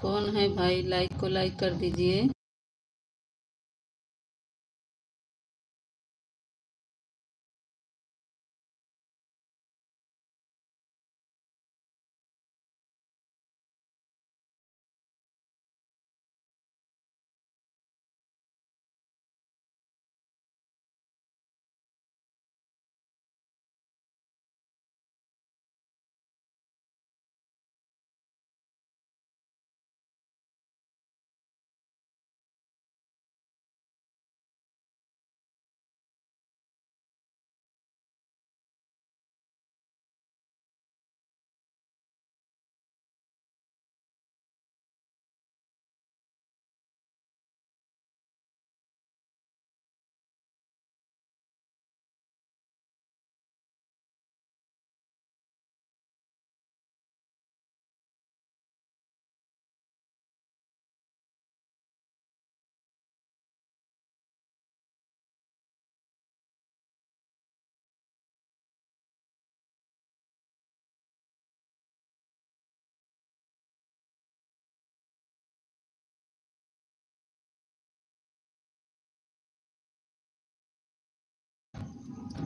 कौन है भाई? लाइक को लाइक कर दीजिए।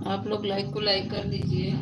आप लोग लाइक को लाइक कर दीजिए।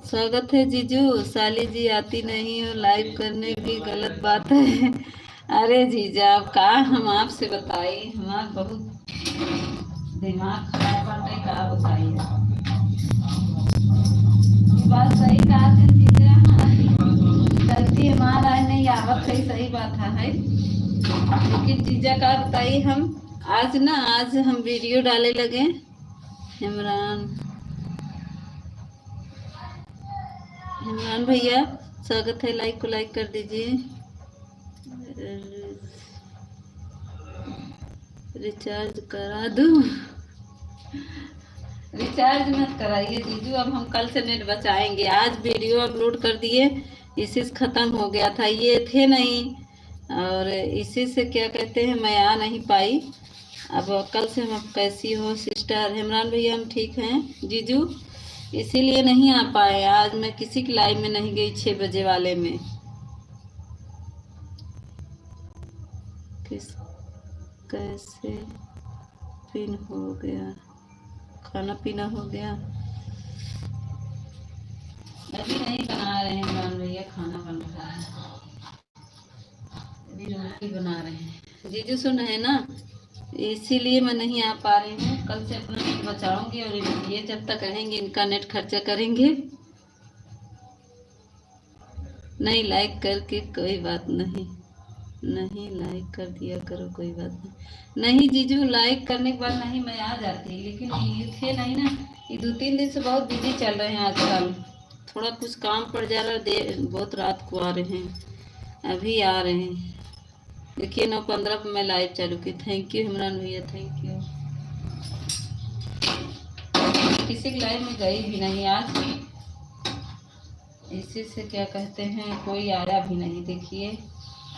स्वागत है जीजू। साली जी आती नहीं हो लाइव करने की गलत बात है। अरे जीजा अब का हम आपसे बताई, हमारा बहुत दिमाग खराब बाटे, का बताइए। बात सही कहा थे जीजा, गलती हमारा है, नहीं आवत है, सही बात है। लेकिन जीजा का बताइए, हम आज हम वीडियो डाले लगे। इमरान इमरान भैया स्वागत है, लाइक को लाइक कर दीजिए। रिचार्ज करा दूं? रिचार्ज मत कराइए जीजू, अब हम कल से नेट बचाएंगे। आज वीडियो अपलोड कर दिए, इसी से ख़त्म हो गया था, ये थे नहीं, और इसी से क्या कहते हैं मैं आ नहीं पाई। अब कल से हम, कैसी हो सिस्टर? इमरान भैया हम ठीक हैं जीजू, इसीलिए नहीं आ पाए। आज मैं किसी की लाइव में नहीं गई 6 बजे वाले में। किस कैसे पिन हो गया, खाना पीना हो गया? अभी नहीं बना रहे हैं इमरान भैया, खाना बन रहा है, अभी रोटी बना रहे हैं। जीजू सुन है ना, इसीलिए मैं नहीं आ पा रही हूँ। कल से अपना नेट बचाऊंगी, और ये जब तक रहेंगे इनका नेट खर्चा करेंगे। नहीं लाइक करके कोई बात नहीं, नहीं लाइक कर दिया करो, कोई बात नहीं। नहीं जीजू लाइक करने के बाद नहीं मैं आ जाती, लेकिन ये थे नहीं ना, ये 2-3 दिन से बहुत बिजी चल रहे हैं आजकल, थोड़ा कुछ काम पड़ जा रहा है, बहुत रात को आ रहे हैं, अभी आ रहे हैं। देखिए 9:15 पर मैं लाइव चालू की। थैंक यू इमरान भैया, थैंक यू। किसी की लाइव में गई भी नहीं आज, इसी से क्या कहते हैं कोई आया भी नहीं। देखिए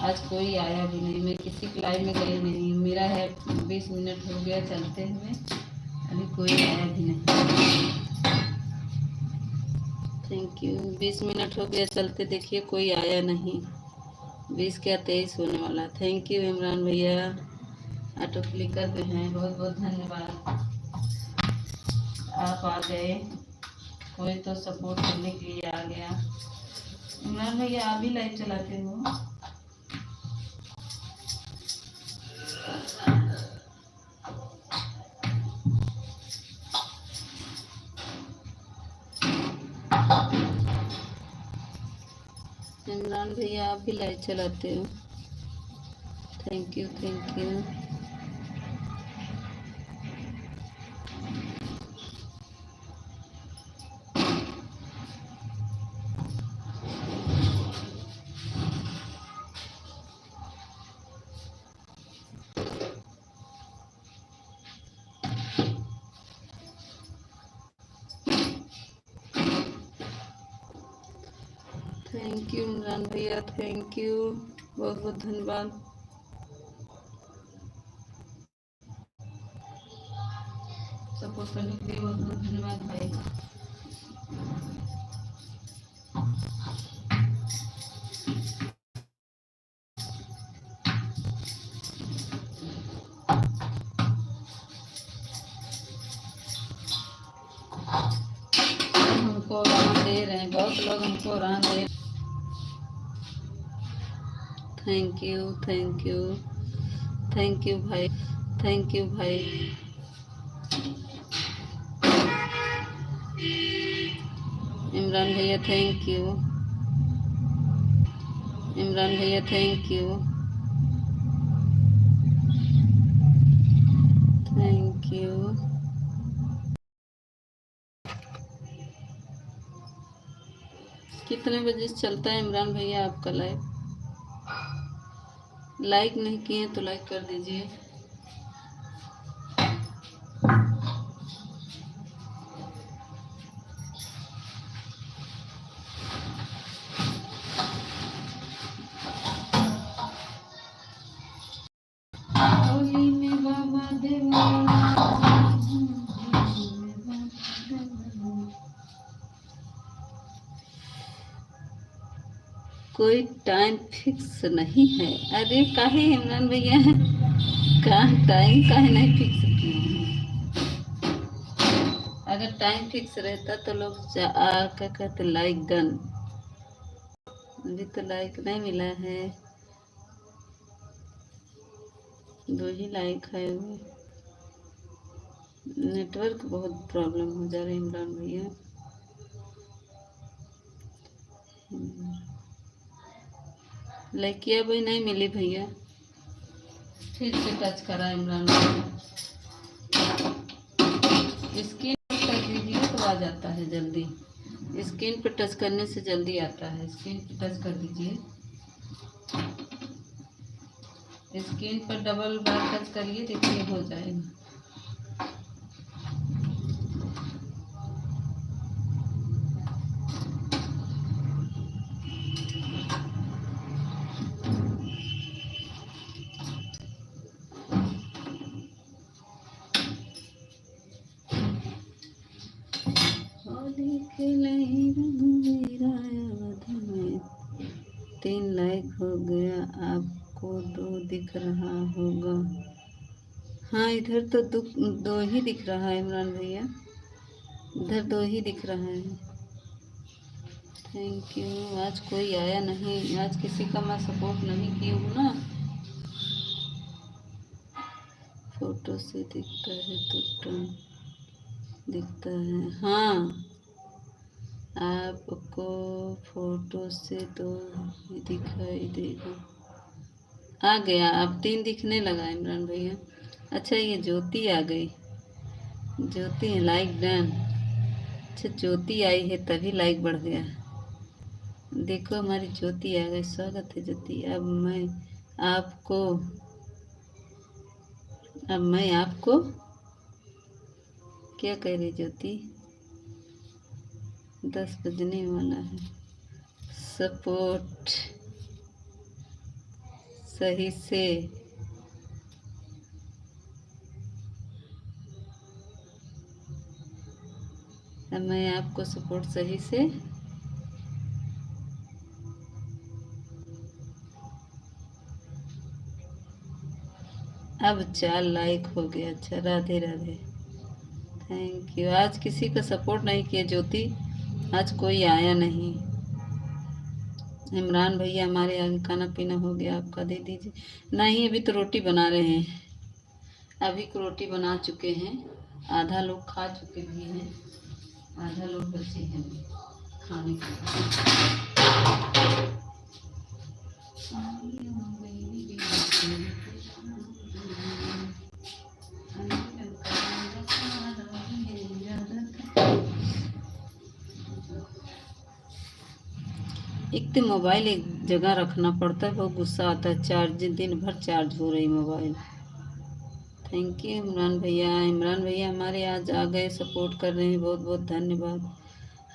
आज कोई आया भी नहीं, मैं किसी की लाइव में गई नहीं। मेरा है 20 मिनट हो गया चलते हुए, अभी कोई आया भी नहीं। Thank you. 20 मिनट हो गया चलते, देखिए कोई आया नहीं। 20 क्या 23 होने वाला। थैंक यू इमरान भैया, ऑटो क्लिकर पे हैं, बहुत बहुत धन्यवाद। आप आ गए, कोई तो सपोर्ट करने के लिए आ गया। इमरान भैया आप भी लाइव चलाते हो? इमरान भैया आप भी लाइव चलाते हो? Thank you, thank you. Thank you Imran भैया, थैंक यू, बहुत बहुत धन्यवाद। सपोर्ट करने के लिए बहुत बहुत धन्यवाद भाई। हमको राह दे रहे हैं, बहुत लोग हमको राह दे। Thank you, thank you, thank you भाई, थैंक यू भाई। इमरान भैया थैंक यू, इमरान भैया थैंक यू, थैंक यू। कितने बजे चलता है इमरान भैया आपका लाइव? लाइक नहीं किए तो लाइक कर दीजिए। होली में बाबा कोई टाइम फिक्स नहीं है। अरे काहे इमरान भैया, का टाइम काहे नहीं फिक्स? अगर टाइम फिक्स रहता तो लोग क्या कहते लाइक डन। अभी तो लाइक नहीं मिला है, 2 ही लाइक है अभी। नेटवर्क बहुत प्रॉब्लम हो जा रही है इमरान भैया। लाइकिया भाई नहीं मिली भैया, फिर से टच करा इमरान भैया। स्क्रीन पर कर दीजिए तो आ जाता है जल्दी, स्क्रीन पर टच करने से जल्दी आता है। स्क्रीन पर टच कर दीजिए, स्क्रीन पर डबल बार टच करिए, देखिए हो जाएगा। में 3 लाइक हो गया, आपको 2 दिख रहा होगा। हाँ इधर तो 2 ही दिख रहा है इमरान भैया, इधर 2 ही दिख रहा है। Thank you. आज कोई आया नहीं, आज किसी का मैं सपोर्ट नहीं की हूँ ना। फोटो से दिखता है तो टर्न दिखता है। हाँ आपको फोटो से तो दिखाई देगा। आ गया, अब 3 दिखने लगा इमरान भैया। अच्छा ये ज्योति आ गई, ज्योति लाइक डन। अच्छा ज्योति आई है तभी लाइक बढ़ गया। देखो हमारी ज्योति आ गई, स्वागत है ज्योति। अब मैं आपको क्या कह रही ज्योति, 10 बजने वाला है। सपोर्ट सही से अब मैं आपको सपोर्ट सही से अब 4 लाइक हो गया। अच्छा राधे राधे, थैंक यू। आज किसी का सपोर्ट नहीं किया ज्योति, आज कोई आया नहीं। इमरान भैया हमारे आगे खाना पीना हो गया, आपका दे दीजिए। नहीं अभी तो रोटी बना रहे हैं, अभी को रोटी बना चुके हैं। आधा लोग खा चुके भी हैं, आधा लोग बचे हैं खाने के। एक तो मोबाइल एक जगह रखना पड़ता है, बहुत गुस्सा आता है। चार्ज दिन भर चार्ज हो रही मोबाइल। थैंक यू इमरान भैया। इमरान भैया हमारे आज आ गए, सपोर्ट कर रहे हैं, बहुत बहुत धन्यवाद।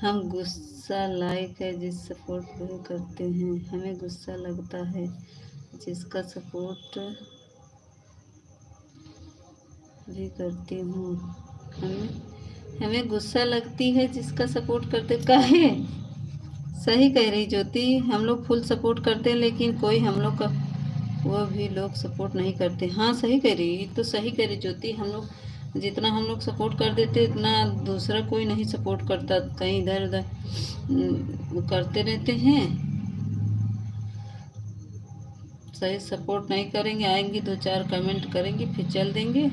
हम गुस्सा लाइक है जिस सपोर्ट भी करते हैं, हमें गुस्सा लगता है जिसका सपोर्ट भी करती हूँ। हमें गुस्सा लगती है जिसका सपोर्ट करते काहे। सही कह रही ज्योति, हम लोग फुल सपोर्ट करते हैं लेकिन कोई हम लोग का वो भी लोग सपोर्ट नहीं करते। हाँ सही कह रही, तो सही कह रही ज्योति। हम लोग जितना हम लोग सपोर्ट कर देते इतना दूसरा कोई नहीं सपोर्ट करता, कहीं इधर उधर करते रहते हैं। सही सपोर्ट नहीं करेंगे, आएंगे 2-4 कमेंट करेंगे फिर चल देंगे।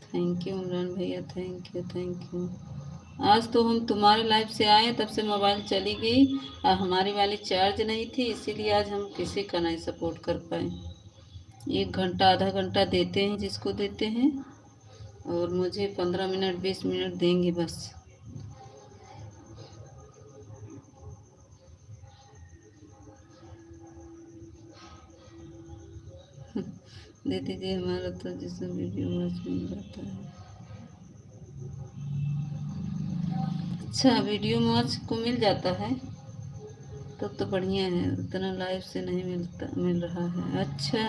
थैंक यू इमरान भैया, थैंक यू थैंक यू। आज तो हम तुम्हारे लाइफ से आए तब से मोबाइल चली गई और हमारी वाली चार्ज नहीं थी, इसीलिए आज हम किसी का नहीं सपोर्ट कर पाए। 1 घंटा आधा घंटा देते हैं जिसको देते हैं, और मुझे 15 मिनट 20 मिनट देंगे बस। दे दीजिए, हमारा तो जिसमें वीडियो वॉच मिल जाता है। अच्छा वीडियो वॉच को मिल जाता है तब तो बढ़िया है, उतना लाइव से नहीं मिल रहा है। अच्छा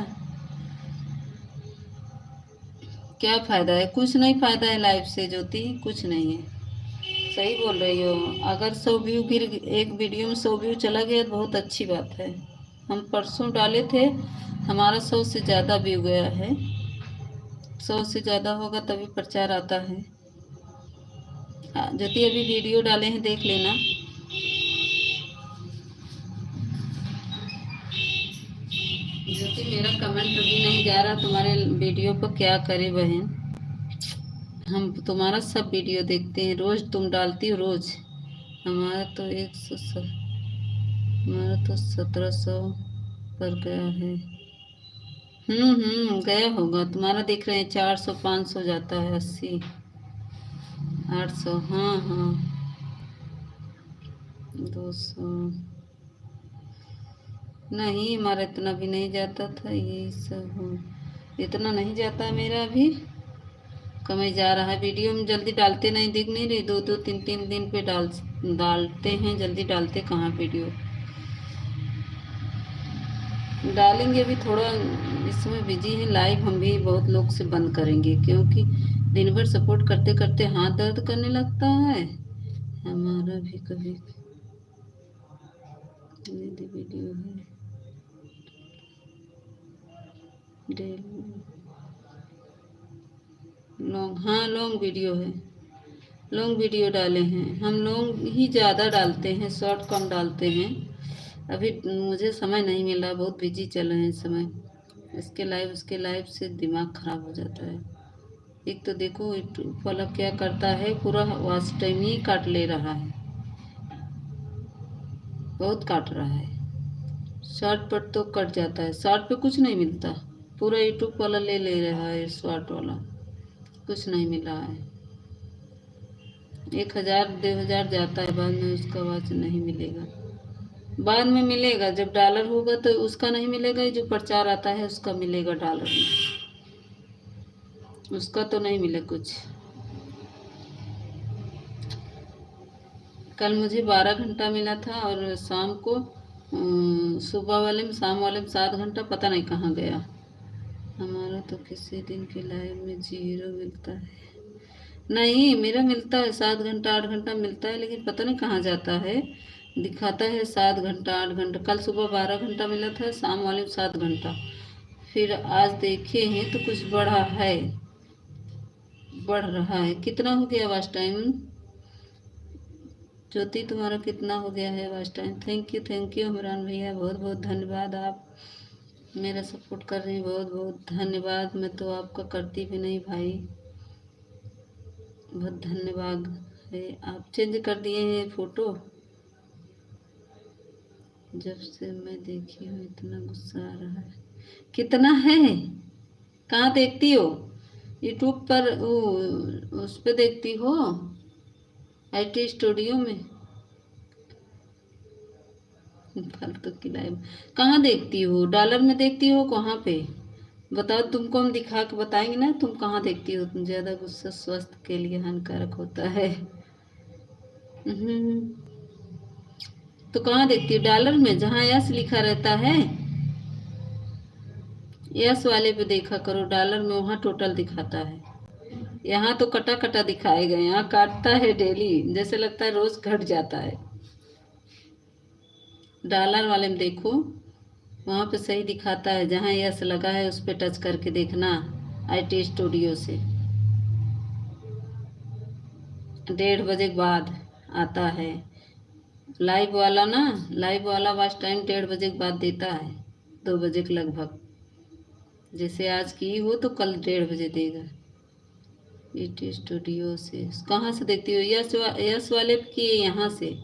क्या फ़ायदा है, कुछ नहीं फ़ायदा है लाइव से ज्योति, कुछ नहीं है। सही बोल रही हो, अगर 100 व्यू गिर, एक वीडियो में 100 व्यू चला गया तो बहुत अच्छी बात है। हम परसों डाले थे, हमारा 100 से ज़्यादा व्यू गया है, 100 से ज़्यादा होगा तभी प्रचार आता है। ज्योति अभी वीडियो डाले हैं, देख लेना। ज्योति मेरा कमेंट अभी नहीं जा रहा तुम्हारे वीडियो पर, क्या करे बहन। हम तुम्हारा सब वीडियो देखते हैं, रोज तुम डालती हो रोज। हमारा तो 100, हमारा तो 1700 पर गया है। गया होगा। तुम्हारा देख रहे हैं 400 500 जाता है, 80 800। हाँ हाँ 200 नहीं, हमारा इतना भी नहीं जाता था। ये सब हो, इतना नहीं जाता है मेरा भी, कम ही जा रहा है। वीडियो में जल्दी डालते नहीं, दिख नहीं रही। 2 2 3 3 दिन पे डालते हैं, जल्दी डालते कहाँ वीडियो। डालेंगे अभी थोड़ा, इसमें बिजी है। लाइव हम भी बहुत लोग से बंद करेंगे, क्योंकि दिन भर सपोर्ट करते करते हाथ दर्द करने लगता है हमारा भी। कभी वीडियो है डेली लॉन्ग, हाँ लॉन्ग वीडियो है। लॉन्ग वीडियो डाले हैं हम, लॉन्ग ही ज़्यादा डालते हैं, शॉर्ट कम डालते हैं। अभी मुझे समय नहीं मिला, बहुत बिजी चल रहे हैं इस समय। इसके लाइव उसके लाइव से दिमाग खराब हो जाता है। एक तो देखो यूट्यूब वाला क्या करता है, पूरा वॉच टाइम ही काट ले रहा है, बहुत काट रहा है। शॉर्ट पर तो कट जाता है, शॉर्ट पे कुछ नहीं मिलता। पूरा यूट्यूब वाला ले ले रहा है, शॉर्ट वाला कुछ नहीं मिल रहा है। 1000 2000 जाता है, बाद में उसका वॉच नहीं मिलेगा। बाद में मिलेगा जब डॉलर होगा तो उसका नहीं मिलेगा, जो प्रचार आता है उसका मिलेगा डॉलर में, उसका तो नहीं मिले कुछ। कल मुझे 12 घंटा मिला था, और शाम को सुबह वाले में, शाम वाले में 7 घंटा, पता नहीं कहाँ गया। हमारा तो किसी दिन के लाइव में 0 मिलता है। नहीं, मेरा मिलता है 7 घंटा 8 घंटा मिलता है, लेकिन पता नहीं कहाँ जाता है। दिखाता है 7 घंटा 8 घंटा। कल सुबह 12 घंटा मिला था, शाम वाले में 7 घंटा। फिर आज देखे हैं तो कुछ बढ़ा है, बढ़ रहा है। कितना हो गया वॉच टाइम ज्योति, तुम्हारा कितना हो गया है watch time? Thank you Imran भैया, बहुत बहुत धन्यवाद। आप मेरा सपोर्ट कर रहे हैं, बहुत बहुत धन्यवाद। मैं तो आपका करती भी नहीं भाई, बहुत धन्यवाद है। आप चेंज कर दिए हैं फ़ोटो, जब से मैं देखी हूँ इतना गुस्सा आ रहा है। कितना है, कहाँ देखती हो? यूट्यूब पर उस पर देखती हो, IT स्टूडियो में? फालतू की लाइव कहाँ देखती हो? डॉलर में देखती हो कहाँ पे बताओ? तुमको हम दिखा के बताएंगे ना तुम कहाँ देखती हो। तुम ज़्यादा गुस्सा स्वास्थ्य के लिए हानिकारक होता है। तो कहाँ देखती हो? डॉलर में, जहाँ यस लिखा रहता है, यस वाले पे देखा करो। डॉलर में वहाँ टोटल दिखाता है। यहाँ तो कटा कटा दिखाएगा, यहाँ काटता है डेली, जैसे लगता है रोज घट जाता है। डॉलर वाले में देखो, वहाँ पे सही दिखाता है। जहाँ यस लगा है उस पर टच करके देखना। IT स्टूडियो से 1:30 बजे के बाद आता है लाइव वाला ना। लाइव वाला वॉच टाइम 1:30 बजे के बाद देता है, 2 बजे के लगभग। जैसे आज की हो तो कल 1:30 बजे देगा। IT स्टूडियो से कहाँ से देखती हो? यस वाले की यहाँ से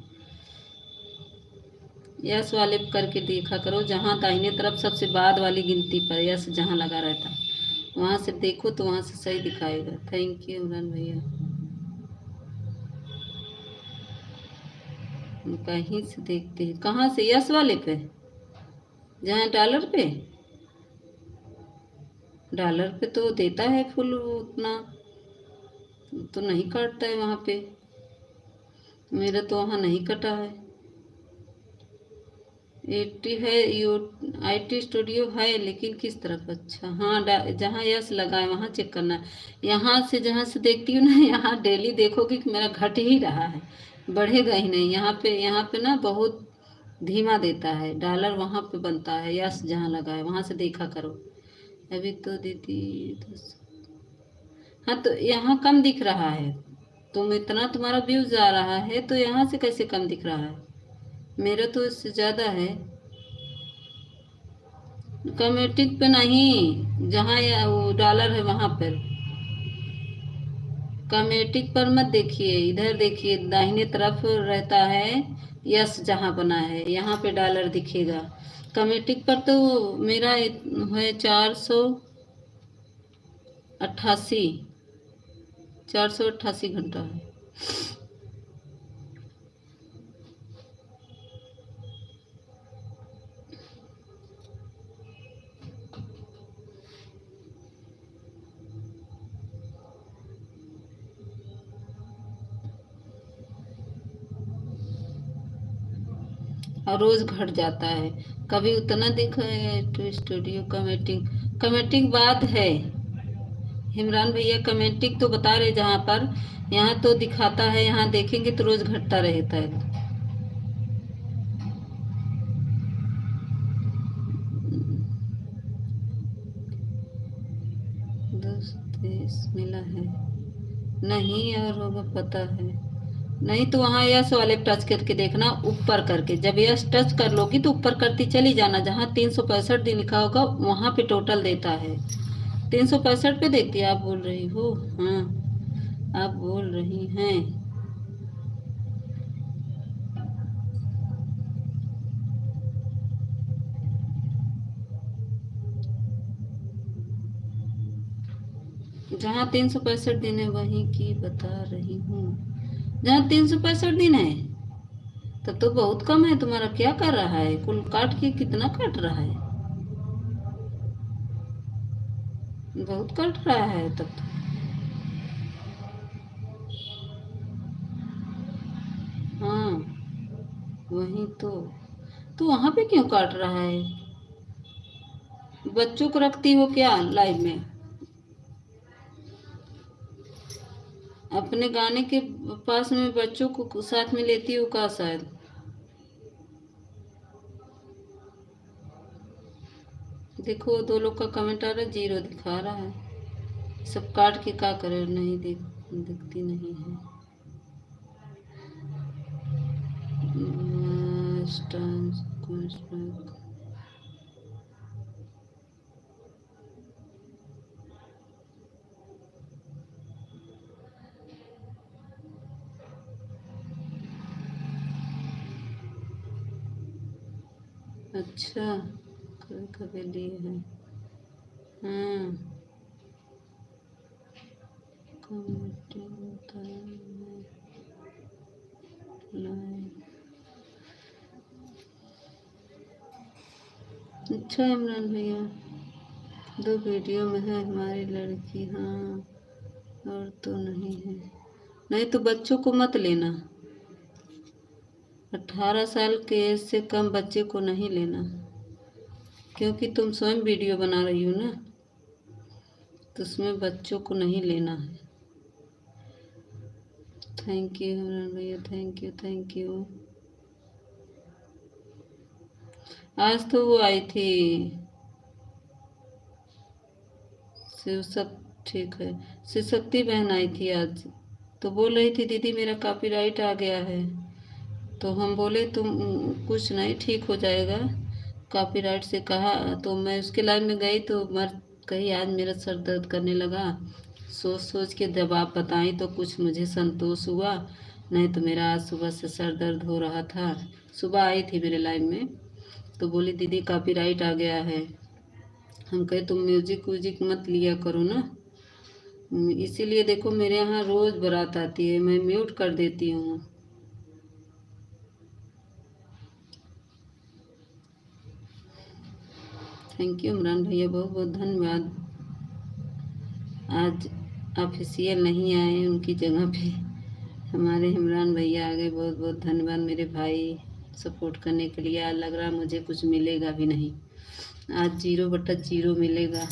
यस वाले करके देखा करो, जहाँ दाहिने तरफ सबसे बाद वाली गिनती पर यस जहाँ लगा रहता वहाँ से देखो, तो वहाँ से सही दिखाएगा। थैंक यू इमरान भैया। कहीं से देखते हैं, कहाँ से? यस वाले पे, जहाँ डॉलर पे, डॉलर पे तो देता है फुल उतना, तो नहीं काटता है वहाँ पे। मेरा तो वहाँ नहीं कटा है। 80 है, IT स्टूडियो है, लेकिन किस तरफ? अच्छा हाँ, जहाँ यस लगा है वहाँ चेक करना है। यहाँ से जहाँ से देखती हूँ ना, यहाँ डेली देखोगी कि मेरा घट ही रहा है, बढ़ेगा ही नहीं। यहाँ पे ना बहुत धीमा देता है। डॉलर वहाँ पे बनता है, यस जहाँ लगा है वहाँ से देखा करो। अभी तो दीदी हाँ तो यहाँ कम दिख रहा है। तुम इतना तुम्हारा व्यूज आ रहा है तो यहाँ से कैसे कम दिख रहा है? मेरा तो इससे ज्यादा है। कमेटिक पे नहीं, जहाँ वो डॉलर है वहां पर। कमेटिक पर मत देखिए, इधर देखिए, दाहिने तरफ रहता है यस, जहाँ बना है यहाँ पे डॉलर दिखेगा। कमेटिक पर तो मेरा है 488, 488 घंटा है। और रोज घट जाता है, कभी उतना दिखा है। तो स्टूडियो कमेटिंग, कमेटिंग बात है इमरान भैया, कमेटिंग तो बता रहे जहाँ पर, यहाँ तो दिखाता है, यहाँ देखेंगे तो रोज घटता रहता है। 10-30 मिला है नहीं, और होगा पता है नहीं तो वहाँ यस वाले टच करके देखना, ऊपर करके, जब यस टच कर लोगी तो ऊपर करती चली जाना, जहाँ 365 दिन लिखा होगा वहाँ पे टोटल देता है। 365 पे देखती आप बोल रही हो? हाँ, आप बोल रही हैं। जहाँ 365 दिन है वहीं की बता रही हूँ। जहाँ 365 दिन है तब तो बहुत कम है। तुम्हारा क्या कर रहा है? कुल काट के कितना कट रहा है? बहुत कट रहा है तब तो। हाँ वही तो वहां पे क्यों काट रहा है? बच्चों को रखती हो क्या लाइव में? अपने गाने के पास में बच्चों को साथ में लेती हो का शायद? देखो 2 लोग का कमेंट आ रहा है, 0 दिखा रहा है। सब काट के क्या करे? नहीं दिखती नहीं है। अच्छा, कभी कभी लिए है। हाँ, कमेटी होता है। अच्छा इमरान भैया, 2 वीडियो में है हमारी लड़की। हाँ, और तो नहीं है। नहीं तो बच्चों को मत लेना, 18 साल के एज से कम बच्चे को नहीं लेना, क्योंकि तुम स्वयं वीडियो बना रही हो ना, तो उसमें बच्चों को नहीं लेना है। थैंक यू इमरान भैया, थैंक यू थैंक यू। आज तो वो आई थी शिव, सब ठीक है, शिव शक्ति बहन आई थी आज, तो बोल रही थी दीदी मेरा कॉपीराइट आ गया है। तो हम बोले तुम कुछ नहीं, ठीक हो जाएगा कॉपीराइट से कहा। तो मैं उसके लाइन में गई तो मर कही आज मेरा सर दर्द करने लगा। सोच सोच के जब आप बताई तो कुछ मुझे संतोष हुआ, नहीं तो मेरा आज सुबह से सर दर्द हो रहा था। सुबह आई थी मेरे लाइन में तो बोली दीदी कॉपीराइट आ गया है। हम कहे तुम म्यूजिक व्यूजिक मत लिया करो ना, इसीलिए देखो मेरे यहाँ रोज बारात आती है, मैं म्यूट कर देती हूँ। थैंक यू इमरान भैया, बहुत बहुत धन्यवाद। आज ऑफिशियल नहीं आए, उनकी जगह पे हमारे इमरान भैया आ गए। बहुत बहुत धन्यवाद मेरे भाई सपोर्ट करने के लिए। आज लग रहा मुझे कुछ मिलेगा भी नहीं, आज 0/0 मिलेगा।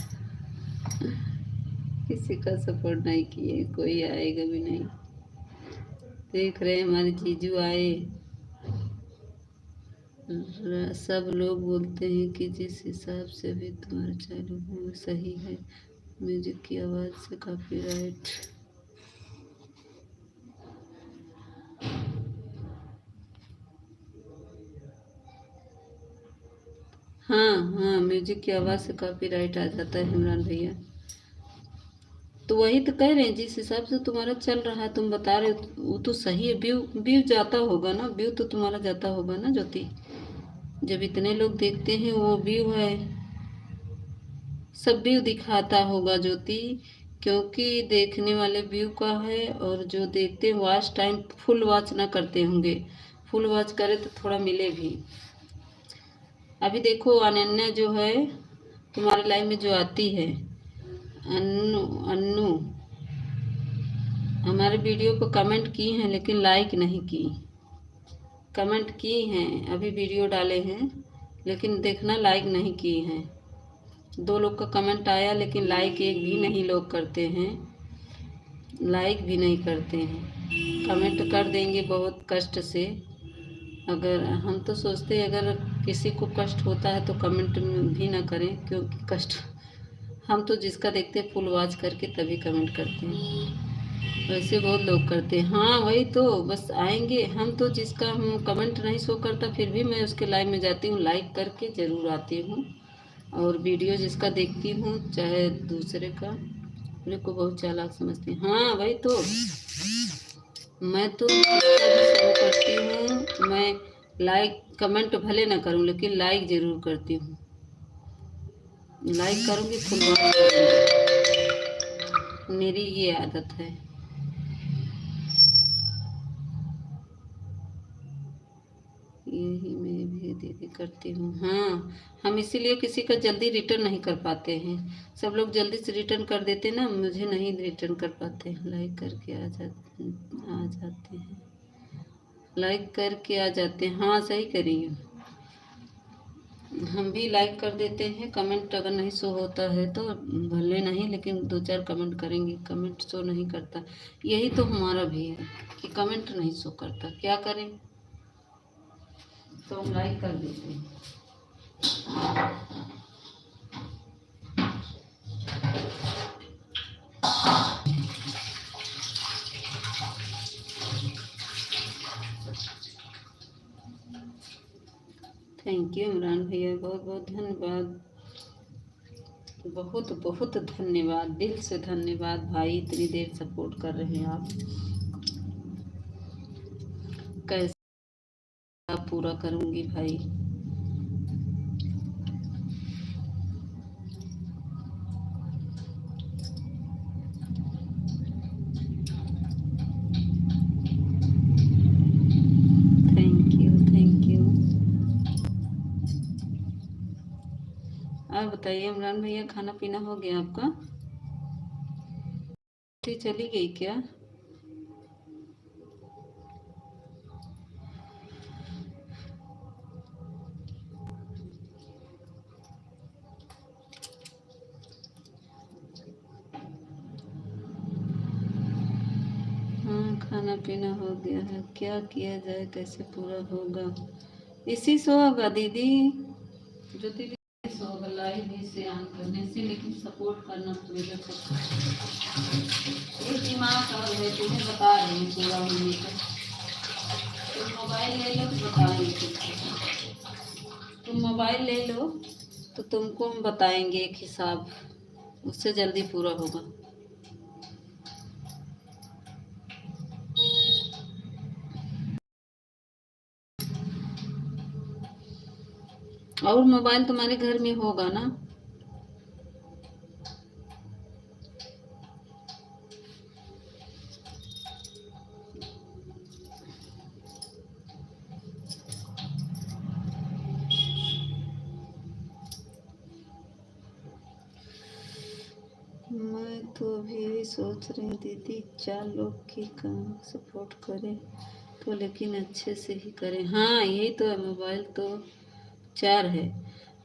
किसी का सपोर्ट नहीं किए, कोई आएगा भी नहीं। देख रहे हमारे जीजू आए। सब लोग बोलते हैं कि जिस हिसाब से भी तुम्हारा चालू हो सही है। म्यूजिक की आवाज़ से कॉपीराइट। हाँ हाँ, म्यूजिक की आवाज़ से कॉपीराइट आ जाता है इमरान भैया। तो वही तो कह रहे हैं, जिस हिसाब से तुम्हारा चल रहा है, तुम बता रहे हो वो तो सही है। व्यू व्यू जाता होगा ना, व्यू तो तुम्हारा जाता होगा ना ज्योति। जब इतने लोग देखते हैं वो व्यू है, सब व्यू दिखाता होगा ज्योति, क्योंकि देखने वाले व्यू का है। और जो देखते हैं वॉच टाइम फुल वॉच ना करते होंगे, फुल वॉच करे तो थोड़ा मिले भी। अभी देखो अनन्या जो है तुम्हारे लाइव में जो आती है, अन्नू अन्नू, हमारे वीडियो को कमेंट की हैं लेकिन लाइक नहीं की। कमेंट की हैं, अभी वीडियो डाले हैं लेकिन देखना लाइक नहीं की हैं। 2 लोग का कमेंट आया लेकिन लाइक एक भी नहीं लोग करते हैं, लाइक भी नहीं करते हैं। कमेंट कर देंगे बहुत कष्ट से। अगर हम तो सोचते हैं अगर किसी को कष्ट होता है तो कमेंट भी ना करें, क्योंकि कष्ट हम तो जिसका देखते हैं फुल वॉच करके तभी कमेंट करते हैं। वैसे बहुत लोग करते हैं। हाँ वही तो, बस आएंगे हम तो, जिसका हम कमेंट नहीं शो करता फिर भी मैं उसके लाइव में जाती हूँ, लाइक करके ज़रूर आती हूँ। और वीडियो जिसका देखती हूँ चाहे दूसरे का, मेरे को बहुत चालाक समझती हैं। हाँ वही तो, मैं तो जिसका भी शो करती हूँ, मैं लाइक कमेंट भले ना करूँ लेकिन लाइक ज़रूर करती हूँ। लाइक करूँगी, फुल वॉच करूँगी, मेरी ये आदत है। यही मैं भी दीदी करती हूँ। हाँ, हम इसीलिए किसी का जल्दी रिटर्न नहीं कर पाते हैं। सब लोग जल्दी से रिटर्न कर देते ना, मुझे नहीं रिटर्न कर पाते। लाइक करके आ जाते हैं, लाइक करके आ जाते हैं। हाँ सही करिए, हम भी लाइक कर देते हैं। कमेंट अगर नहीं शो होता है तो भले नहीं, लेकिन 2-4 कमेंट करेंगे। कमेंट शो नहीं करता, यही तो हमारा भी है कि कमेंट नहीं शो करता, क्या करें, तो हम लाइक कर देते हैं। थैंक यू इमरान भैया, बहुत बहुत धन्यवाद, बहुत बहुत धन्यवाद, दिल से धन्यवाद भाई। इतनी देर सपोर्ट कर रहे हैं आप, कैसे आप पूरा करूंगी भाई। Thank you thank you. आप बताइए इमरान भैया, खाना पीना हो गया आपका? चली गई क्या? हाँ खाना पीना हो गया है, क्या किया जाए, कैसे पूरा होगा? इसी से होगा दीदी, जो दीदी से होगा, लाइव से ऑन करने से। लेकिन सपोर्ट करना पड़ेगा सबको। एक दिमाग और है, तुम्हें बता रही हूँ पूरा होने का। तुम मोबाइल ले लो तो बताएंगे, तुम मोबाइल ले लो तो तुमको हम बताएंगे एक हिसाब, उससे जल्दी पूरा होगा। और मोबाइल तुम्हारे घर में होगा ना? मैं तो अभी यही सोच रही हूँ दीदी, 4 लोग की काम सपोर्ट करें तो, लेकिन अच्छे से ही करें। हाँ यही तो है, मोबाइल तो 4 है।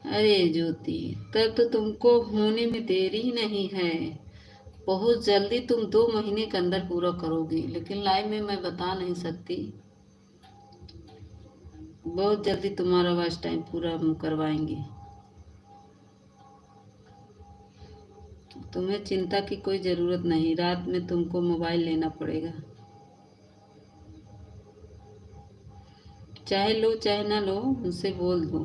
अरे ज्योति, तब तो तुमको होने में देरी ही नहीं है, बहुत जल्दी तुम 2 महीने के अंदर पूरा करोगी। लेकिन लाइव में मैं बता नहीं सकती, बहुत जल्दी तुम्हारा वॉच टाइम पूरा हम करवाएंगे। तुम्हें चिंता की कोई ज़रूरत नहीं, रात में तुमको मोबाइल लेना पड़ेगा। चाहे लो चाहे ना लो, उनसे बोल दो।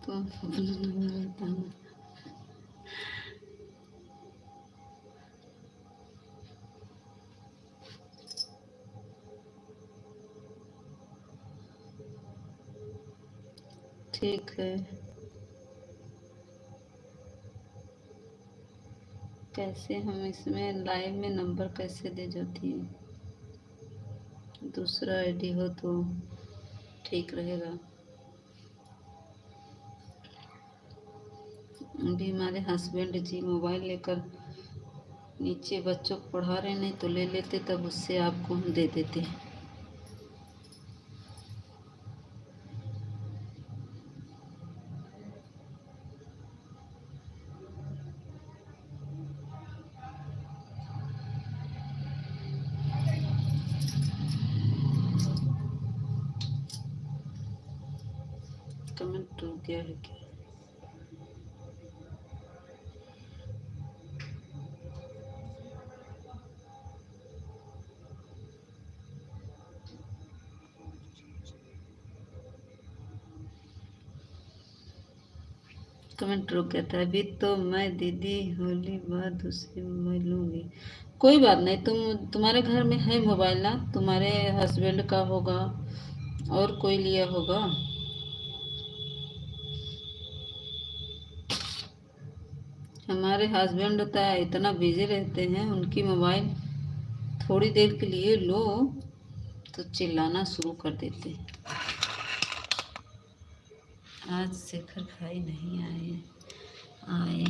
तुम अपना नंबर बताना। ठीक है। कैसे हम इसमें लाइव में नंबर कैसे दे जाती है? दूसरा आईडी हो तो ठीक रहेगा। अभी हमारे हस्बैंड जी मोबाइल लेकर नीचे बच्चों को पढ़ा रहे, नहीं तो ले लेते, तब उससे आपको हम दे देते। कमेंट रुक गया है क्या? कमेंट रुक गया था। अभी तो मैं दीदी होली बाद दूसरी मोबाइल लूँगी। कोई बात नहीं, तुम्हारे घर में है मोबाइल ना, तुम्हारे हस्बैंड का होगा और कोई लिया होगा। हमारे हस्बैंड होता है इतना बिजी रहते हैं, उनकी मोबाइल थोड़ी देर के लिए लो तो चिल्लाना शुरू कर देते हैं। आज शेखर भाई नहीं आए। आए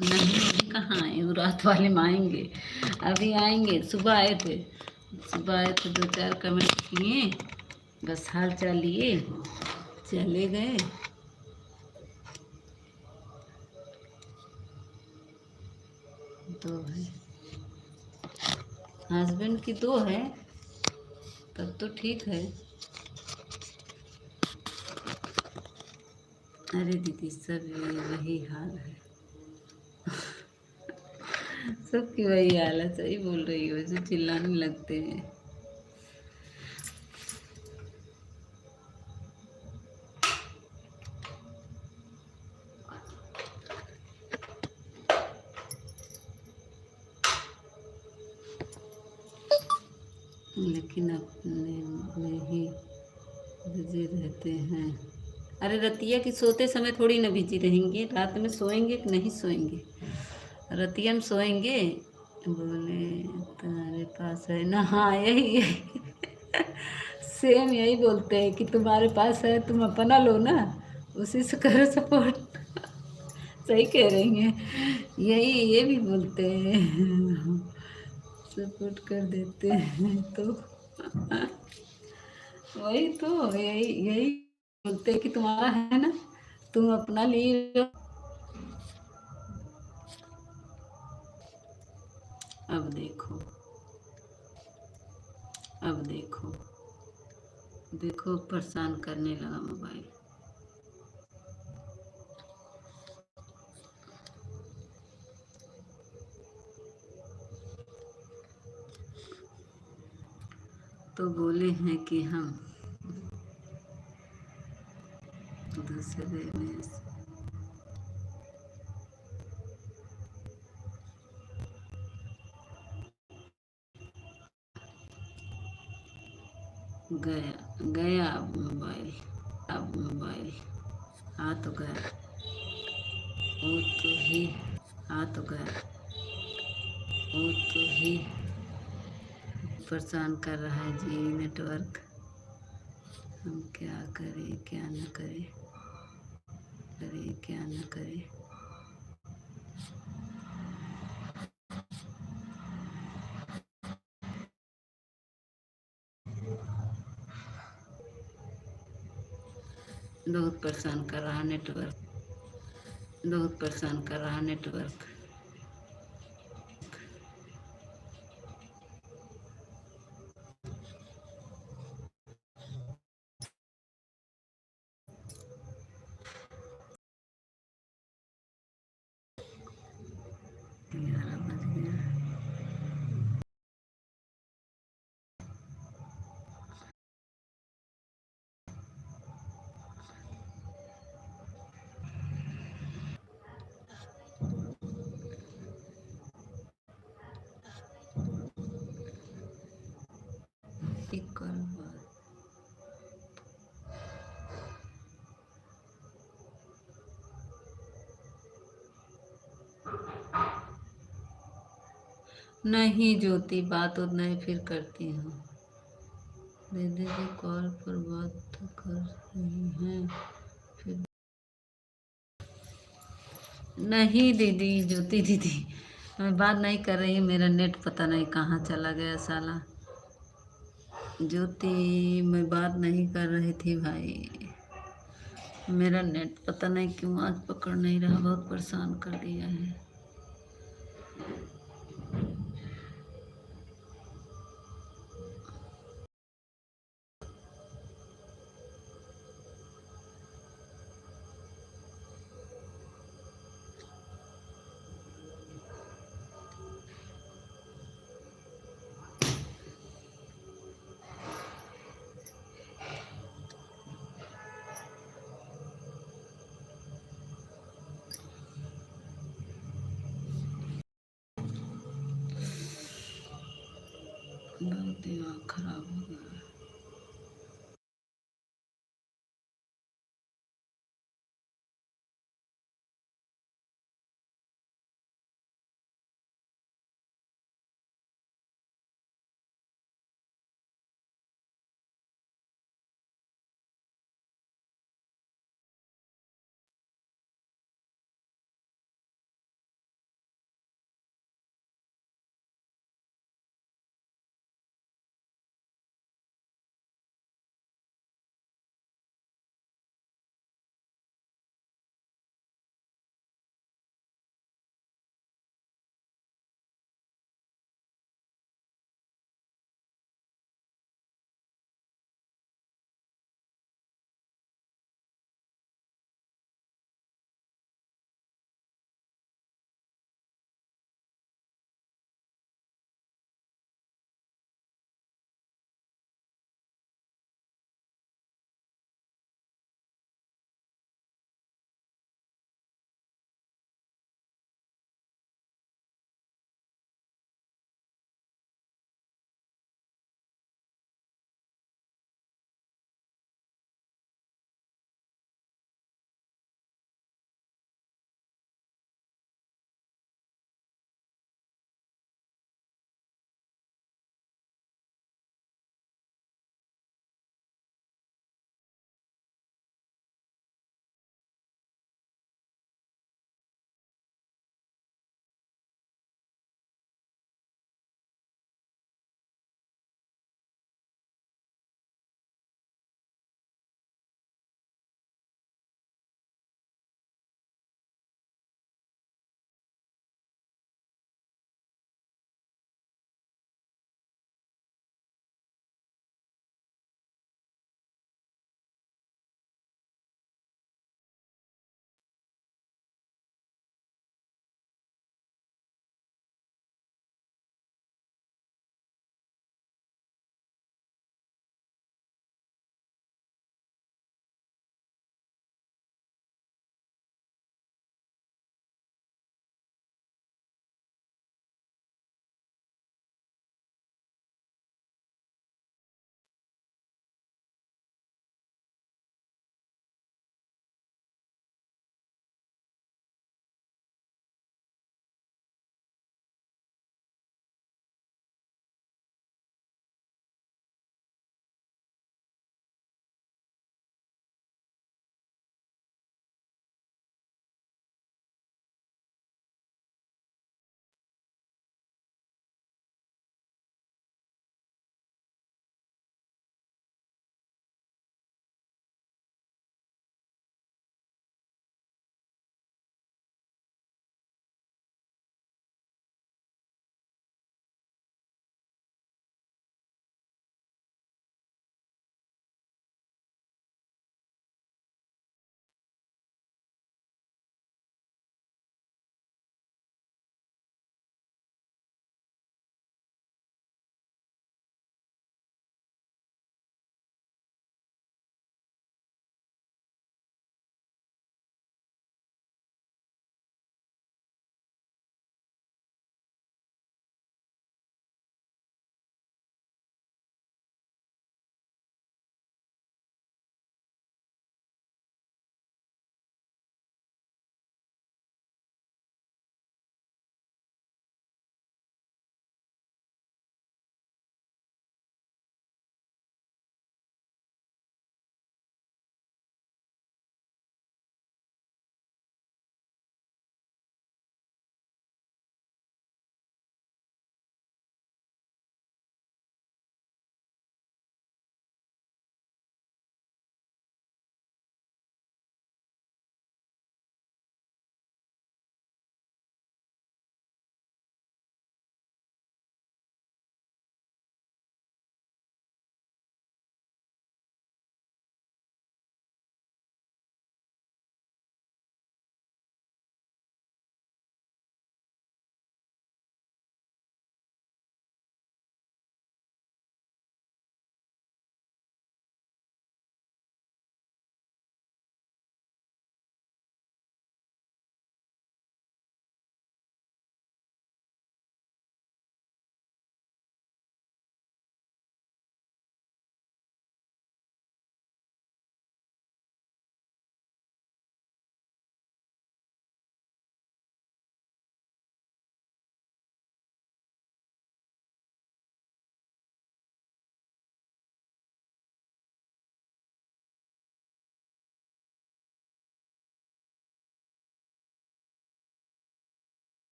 नहीं, अभी कहाँ आए, वो रात वाले में आएंगे। अभी आएंगे, सुबह आए थे। सुबह आए थे, दो चार कमेंट किए, बस हाल चाल लिए, चले गए। दो है, हस्बैंड की दो है, तब तो ठीक है। अरे दीदी सब वही हाल है। सबकी वही हाल है, सही बोल रही हो, जो चिल्लाने लगते हैं। लेकिन अपने में ही बिजी रहते हैं। अरे रतिया की सोते समय थोड़ी ना बिजी रहेंगे, रात में सोएंगे कि नहीं सोएंगे? रतिया में सोएंगे। बोले तुम्हारे पास है ना, हाँ यही यही सेम यही बोलते हैं कि तुम्हारे पास है, तुम अपना लो ना, उसी से करो सपोर्ट। सही कह रही हैं, यही ये भी बोलते हैं, सपोर्ट कर देते हैं तो वही तो, यही यही बोलते हैं कि तुम्हारा है ना, तुम अपना लिए लो। अब देखो, अब देखो, देखो परेशान करने लगा मोबाइल। तो बोले हैं कि हम दूसरे में गया गया अब मोबाइल, अब मोबाइल आ तो गया, वो तो ही आ तो गया, वो तो ही परेशान कर रहा है जी नेटवर्क। हम क्या करें क्या न करें, करें क्या न करें। बहुत परेशान कर रहा नेटवर्क, बहुत परेशान कर रहा नेटवर्क। ग्यारह बज गया। एक कॉल बात। नहीं ज्योति, बात और नहीं, फिर करती हूँ। दीदी जी कॉल पर बात कर रही हैं फिर। नहीं दीदी, ज्योति दीदी मैं बात नहीं कर रही, मेरा नेट पता नहीं कहाँ चला गया साला। ज्योति मैं बात नहीं कर रही थी भाई, मेरा नेट पता नहीं क्यों आज पकड़ नहीं रहा, बहुत परेशान कर दिया है। बहुत दिमाग खराब हो गया।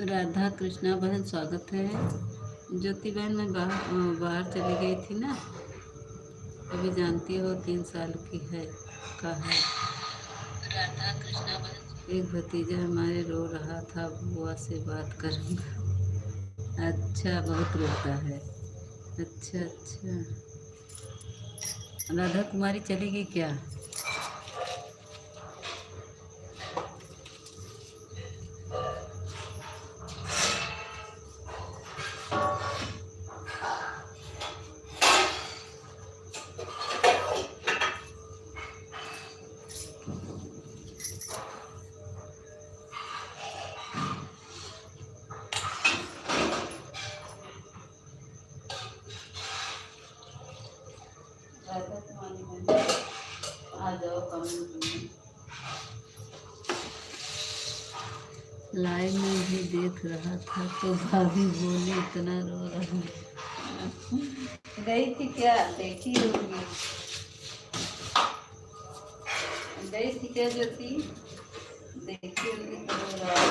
राधा कृष्णा बहन स्वागत है। ज्योति बहन मैं बाहर चली गई थी ना, अभी जानती हो 3 साल की है का है। राधा कृष्णा बहन एक भतीजा हमारे रो रहा था, बुआ से बात करूँगा। अच्छा बहुत रोता है। अच्छा अच्छा, राधा कुमारी चली गई क्या? राधा कुमारी बहन आ जाओ कमेंट में। लाइव में भी देख रहा था तो भाभी बोली इतना रो रहा है। गई थी क्या? देखी होगी। गई थी क्या ज्योति? देखी होगी तो रो रहा है।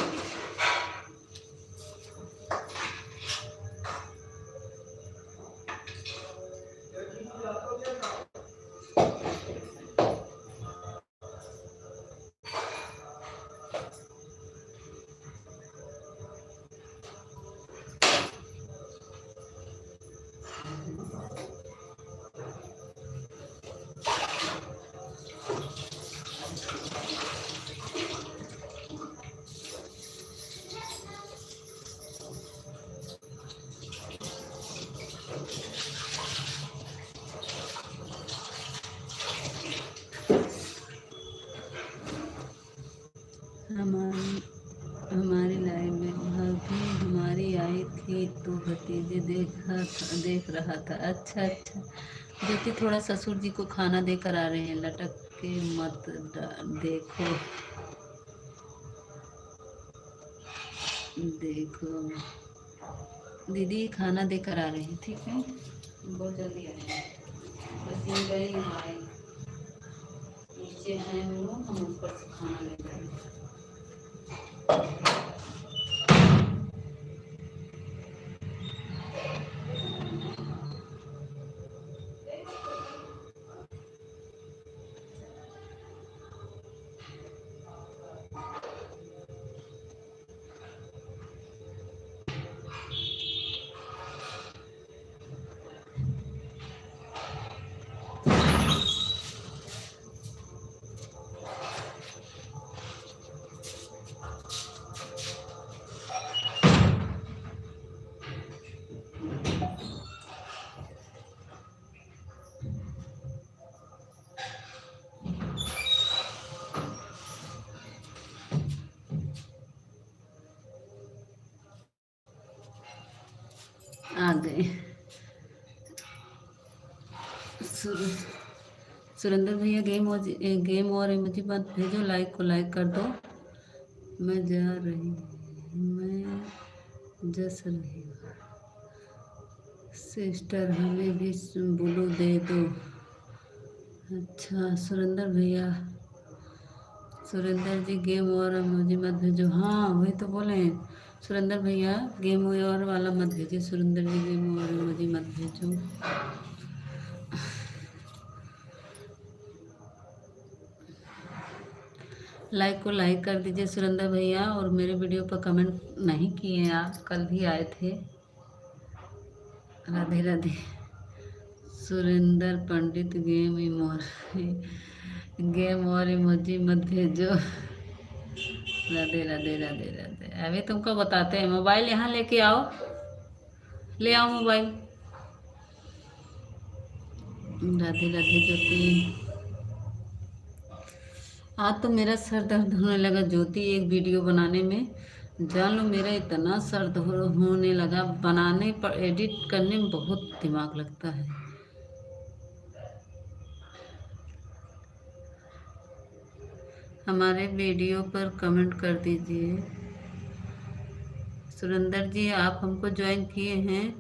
हमारी हमारी लाइव में भाभी हमारी आई थी तो भतीजे देख रहा था। अच्छा अच्छा ज्योति, थोड़ा ससुर जी को खाना देकर आ रहे हैं, लटक के मत देखो देखो। दीदी खाना देकर आ रहे हैं, ठीक है, बहुत जल्दी आ रहे हैं। बस ये गई हमारे नीचे हैं वो लोग, हम ऊपर से खाना ले रहे हैं। आ गए। सुरेंद्र भैया गेम और इमोजी मत भेजो, लाइक को लाइक कर दो। मैं जस रही हूँ सिस्टर, हमें भी ब्लू दे दो। अच्छा सुरेंद्र जी गेम और इमोजी मत भेजो। हाँ वही तो बोले सुरेंद्र भैया, गेम और वाला मत भेजिए। सुरेंद्र जी गेम और इमोजी मत भेजो। लाइक को लाइक कर दीजिए सुरेंद्र भैया, और मेरे वीडियो पर कमेंट नहीं किए हैं आप, कल भी आए थे। राधे राधे। सुरेंद्र पंडित गेम और इमोजी मत भेजो। राधे राधे राधे राधे। अभी तुमको बताते हैं, मोबाइल यहाँ लेके आओ, ले आओ मोबाइल। राधे राधे ज्योति। आज तो मेरा सर दर्द होने लगा ज्योति, एक वीडियो बनाने में जान लो मेरा इतना सर दर्द होने लगा। बनाने पर एडिट करने में बहुत दिमाग लगता है। हमारे वीडियो पर कमेंट कर दीजिए। सुरेंद्र जी आप हमको ज्वाइन किए हैं,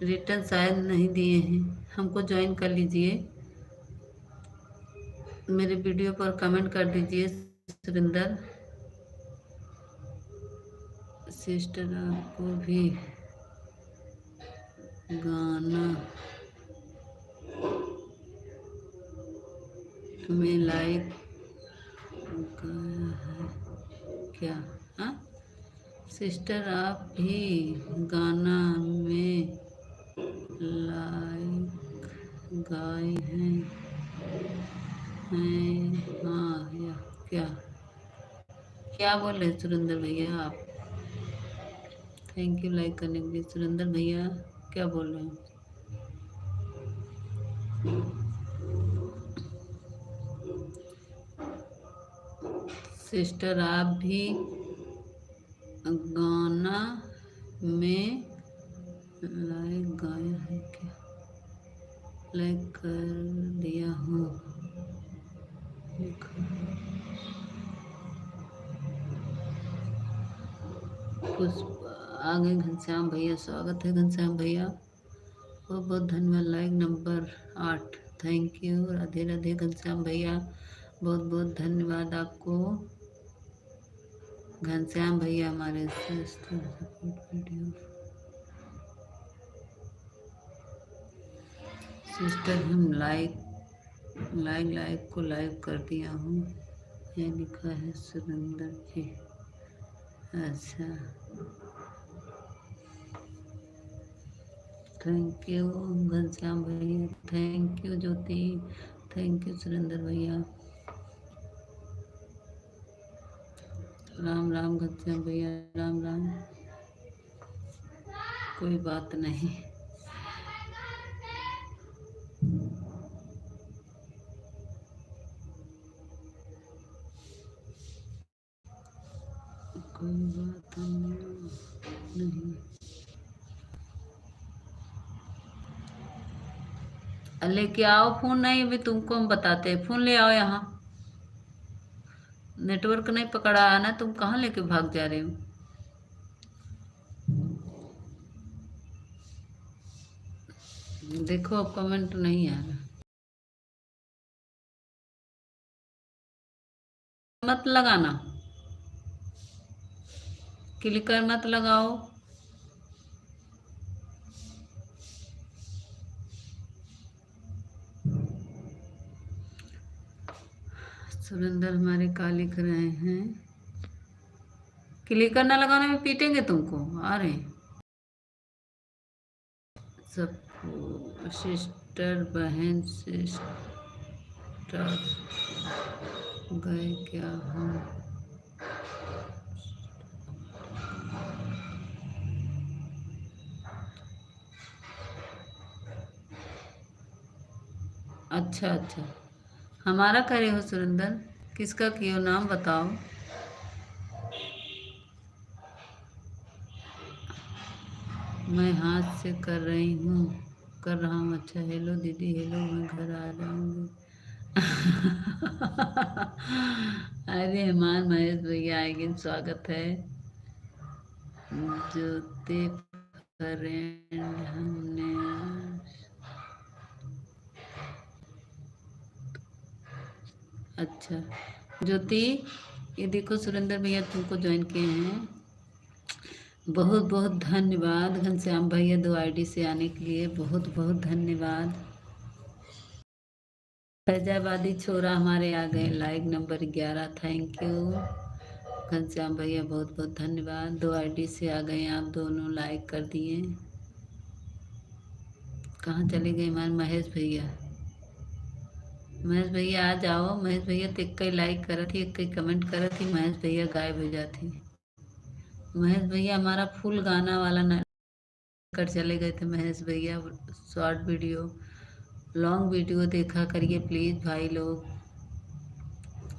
रिटर्न शायद नहीं दिए हैं, हमको ज्वाइन कर लीजिए। मेरे वीडियो पर कमेंट कर दीजिए। सिस्टर आपको भी गाना में लाइक गया है क्या? हाँ सिस्टर आप भी गाना में लाइक गाए हैं हाँ या क्या? क्या बोल रहे सुरेंद्र भैया आप? थैंक यू लाइक करने के लिए सुरेंद्र भैया, क्या बोल रहे हैं? सिस्टर आप भी गाना में लाइक गाया है क्या? लाइक कर दिया हूँ। पुष्प आगे घनश्याम भैया, स्वागत है घनश्याम भैया, बहुत बहुत धन्यवाद। Like number 8, thank you. Radhe Radhe Ghanshyam भैया, बहुत बहुत धन्यवाद आपको। घनश्याम भैया हमारे सिस्टर हम लाइक को लाइक कर दिया हूँ, ये लिखा है सुरेंद्र जी। अच्छा थैंक यू घनश्याम भैया, thank you Jyoti, thank you Surendra भैया। राम राम घनश्याम भैया, राम राम। कोई बात नहीं, कोई बात नहीं। लेके आओ फोन, नहीं अभी तुमको हम बताते हैं, फोन ले आओ यहाँ। नेटवर्क नहीं पकड़ा है ना, तुम कहाँ लेके भाग जा रहे हो? देखो अब कमेंट नहीं आ रहा, मत लगाना, क्लिकर मत लगाओ। सुरेंद्र हमारे का लिख रहे हैं, क्लिकर ना लगाने में पीटेंगे तुमको। आ रहे सब सिस्टर बहन सिस्टर गए क्या हम? अच्छा अच्छा, हमारा करे हो सुरेंद्र? किसका किए हो, नाम बताओ। मैं हाथ से कर रहा हूँ। अच्छा हेलो दीदी, हेलो, मैं घर आ जाऊंगी। अरे हेमान महेश भैया आएंगे, स्वागत है। ज्योति फ्रेंड हमने अच्छा ज्योति, ये देखो सुरेंद्र भैया तुमको ज्वाइन किए हैं, बहुत बहुत धन्यवाद। घनश्याम भैया 2 आईडी से आने के लिए बहुत बहुत धन्यवाद। फैजाबादी छोरा हमारे आ गए, like number 11, thank you Ghanshyam भैया, बहुत बहुत धन्यवाद। 2 आईडी से आ गए आप दोनों, लाइक कर दिए। कहाँ चले गए हमारे महेश भैया? महेश भैया आ जाओ। महेश भैया तो एक लाइक करा थी, एक कमेंट करा थी, महेश भैया गायब हो जाती। महेश भैया हमारा फुल गाना वाला न कर चले गए थे महेश भैया। शॉर्ट वीडियो, लॉन्ग वीडियो देखा करिए प्लीज़ भाई लोग,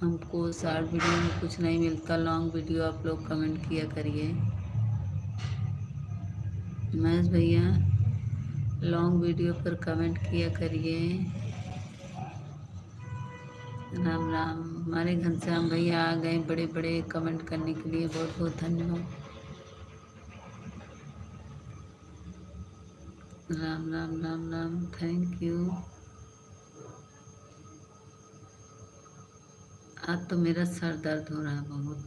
हमको शॉर्ट वीडियो में कुछ नहीं मिलता, लॉन्ग वीडियो आप लोग कमेंट किया करिए। महेश भैया लॉन्ग वीडियो पर कमेंट किया करिए। राम राम, हमारे घनश्याम भैया आ गए बड़े बड़े कमेंट करने के लिए, बहुत बहुत धन्यवाद। Ram Ram Ram Ram, thank you. आज तो मेरा सर दर्द हो रहा है बहुत।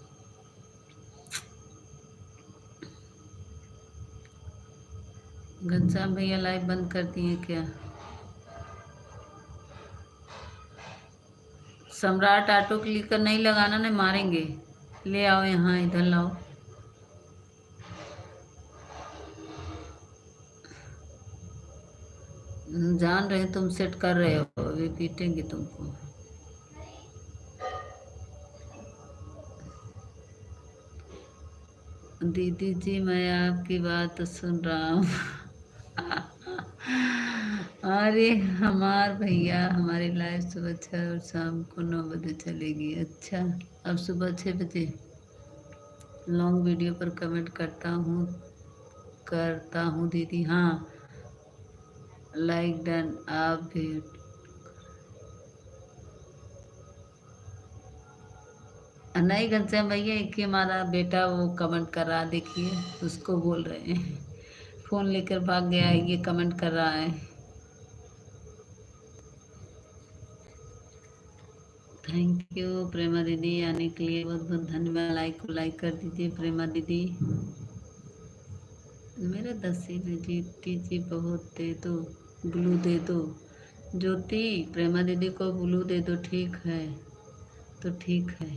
घनश्याम भैया लाइव बंद कर दिए क्या? सम्राट ऑटो क्लिकर नहीं लगाना, नहीं मारेंगे। ले आओ यहाँ, इधर लाओ। जान रहे तुम सेट कर रहे हो, अभी पीटेंगे तुमको। दीदी जी मैं आपकी बात सुन रहा हूँ। अरे हमार भैया, हमारी लाइव सुबह 6 और शाम को 9 बजे चलेगी। अच्छा, अब सुबह 6 बजे लॉन्ग वीडियो पर कमेंट करता हूँ दीदी। हाँ, लाइक डन। आप भी नहीं घनश्याम भैया, एक ही हमारा बेटा वो कमेंट कर रहा, देखिए उसको बोल रहे हैं। फोन लेकर भाग गया है, ये कमेंट कर रहा है। थैंक यू प्रेमा दीदी, आने के लिए बहुत बहुत धन्यवाद। लाइक कर दीजिए प्रेमा दीदी। मेरा 10 में जीती जी बहुत दे दो, ब्लू दे दो। ज्योति, प्रेमा दीदी को ब्लू दे दो। ठीक है तो ठीक है।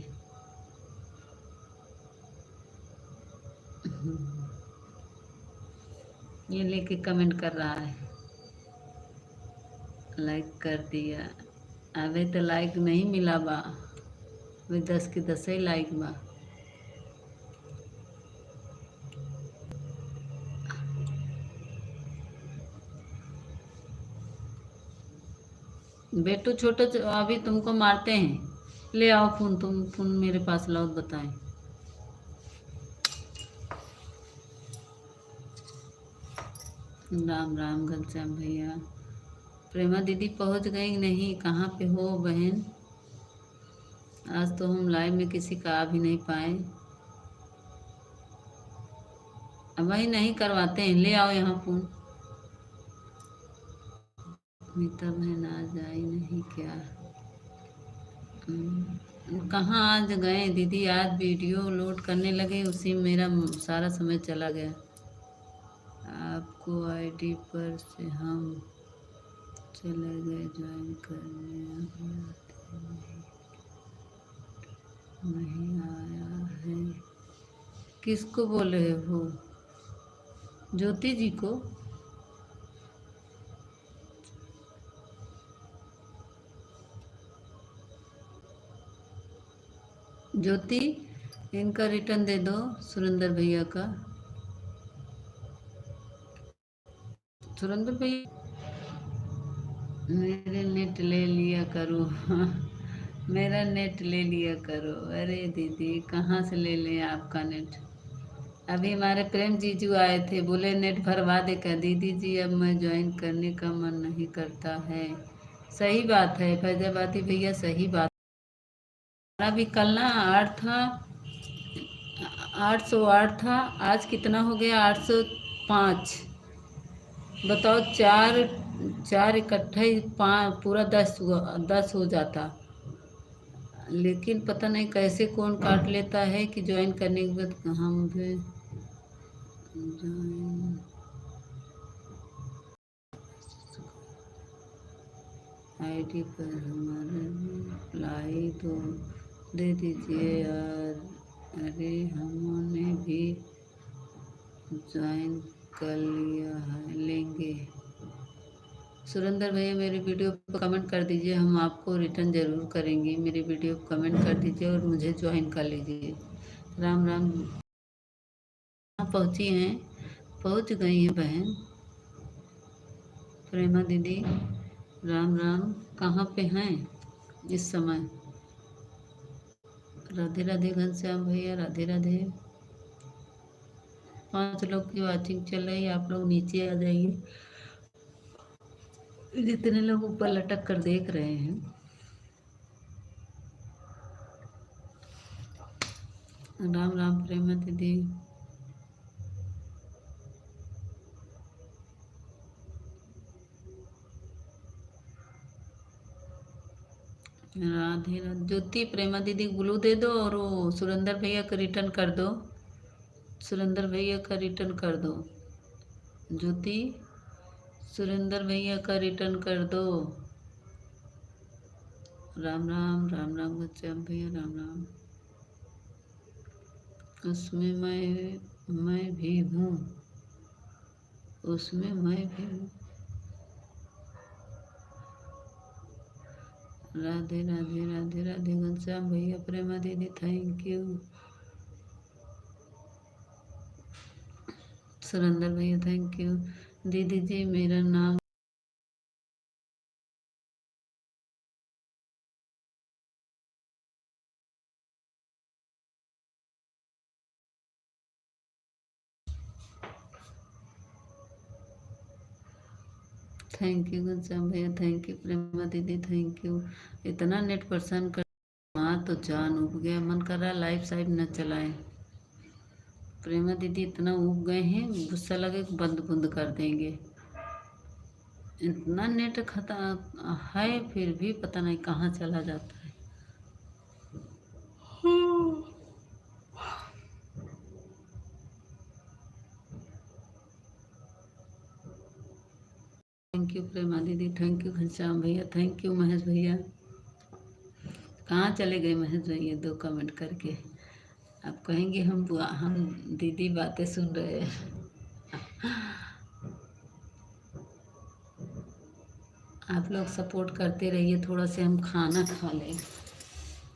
ये लेके कमेंट कर रहा है, लाइक कर दिया। अबे तो लाइक नहीं मिला बा, वे 10 के 10 ही लाइक बा। बेटू छोटे अभी तुमको मारते हैं। ले आओ फोन, तुम फोन मेरे पास लाओ, बताएं। राम राम घनश्याम भैया। प्रेमा दीदी पहुंच गई? नहीं, कहाँ पे हो बहन? आज तो हम लाइव में किसी का आ भी नहीं पाए। अब वही नहीं करवाते हैं, ले आओ यहाँ फोन। मीता बहन आज आई नहीं क्या? कहाँ आज गए दीदी? आज वीडियो लोड करने लगे, उसी में मेरा सारा समय चला गया। आपको आईडी पर से हम चले गए ज्वाइन करने, नहीं आया है। किसको बोल रहे हो? ज्योति जी को? ज्योति, इनका रिटर्न दे दो, सुरेंद्र भैया का। सुरेंद्र भैया, मेरे नेट ले लिया करो। मेरा नेट ले लिया करो। अरे दीदी कहाँ से ले लें आपका नेट? अभी हमारे प्रेम जीजू आए थे, बोले नेट भरवा दे क्या? दीदी जी अब मैं ज्वाइन करने का मन नहीं करता है। सही बात है फैजाबादी भैया, सही बात। हमारा भी कल ना 8 था, 808 था। आज कितना हो गया? 805। बताओ, चार चार इकट्ठा ही पूरा 10 हो जाता। लेकिन पता नहीं कैसे कौन काट लेता है कि ज्वाइन करने के बाद हम भी ज्वाइन। आईडी पर हमारे अप्लाई तो दे दीजिए यार। अरे हमने भी ज्वाइन कर लिया है, लेंगे। सुरेंद्र भैया मेरी वीडियो पर कमेंट कर दीजिए, हम आपको रिटर्न ज़रूर करेंगे। मेरी वीडियो पर कमेंट कर दीजिए और मुझे ज्वाइन कर लीजिए। राम राम। पहुँची हैं, पहुँच गई हैं बहन प्रेमा दीदी। राम राम। कहाँ पे हैं इस समय? राधे राधे घनश्याम भैया, राधे राधे। 5 लोग की वाचिंग चल रही है, आप लोग नीचे आ जाइए। जितने लोग ऊपर लटक कर देख रहे हैं। राम राम प्रेमा दीदी। राधे राधे। ज्योति, प्रेमा दीदी ग्लू दे दो और वो सुरेंद्र भैया का रिटर्न कर दो। सुरेंद्र भैया का रिटर्न कर दो। ज्योति, सुरेंद्र भैया का रिटर्न कर दो। राम राम राम राम घनश्याम भैया राम राम। उसमें मैं भी हूँ, उसमें मैं भी हूँ। राधे राधे राधे राधे घनश्याम भैया, प्रेमा दीदी थैंक यू। सुरेंद्र भैया थैंक यू। दीदी जी मेरा नाम थैंक यू घनश्याम भैया थैंक यू। प्रेमा दीदी थैंक यू। इतना नेट परेशान कर, वहाँ तो जान उब गया, मन कर रहा लाइफ साइड न चलाएं। प्रेमा दीदी इतना उब गए हैं, गुस्सा लगे बंद बंद कर देंगे। इतना नेट खत्म है फिर भी पता नहीं कहाँ चला जाता है। थैंक यू प्रेमा दीदी थैंक यू। घनश्याम भैया थैंक यू। महेश भैया कहाँ चले गए? महेश भैया दो कमेंट करके आप कहेंगे हम दीदी बातें सुन रहे हैं। आप लोग सपोर्ट करते रहिए, थोड़ा से हम खाना खा लें,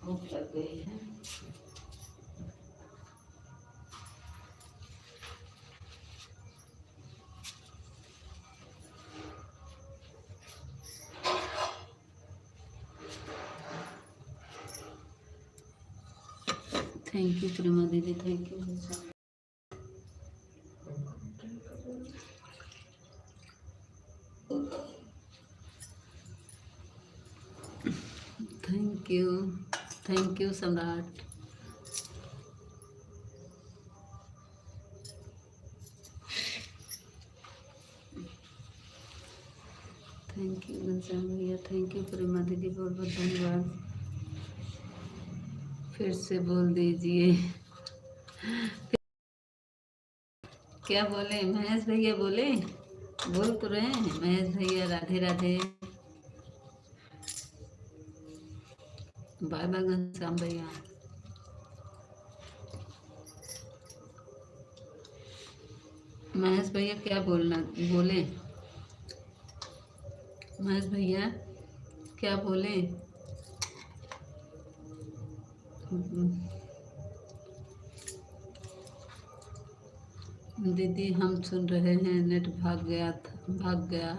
भूख लग गई है। थैंक यू प्रेमा दीदी थैंक यू। थैंक यू सम्राट। थैंक यू घनश्याम भैया थैंक यू। प्रेमा दीदी बहुत बहुत धन्यवाद। फिर से बोल दीजिए। क्या बोले महेश भैया? बोले बोल तो रहे हैं महेश भैया। राधे राधे बाय बाय घनश्याम भैया। महेश भैया क्या बोलना बोले? महेश भैया क्या बोले? दीदी हम सुन रहे हैं, नेट भाग गया था, भाग गया।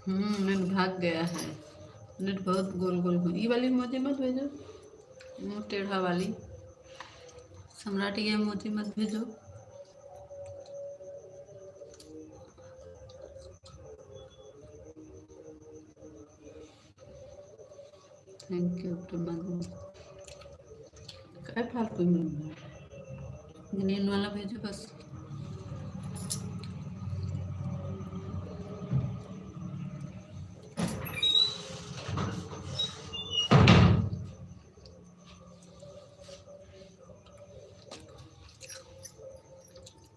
नेट भाग गया है। नेट बहुत गोल गोल हुई। ये वाली मोजी मत भेजो, मुँह टेढ़ा वाली। सम्राट ये मोजी मत भेजो। थैंक यू प्रेमा दीदी। काय फालतू में ग्रीन वाला भेजो बस।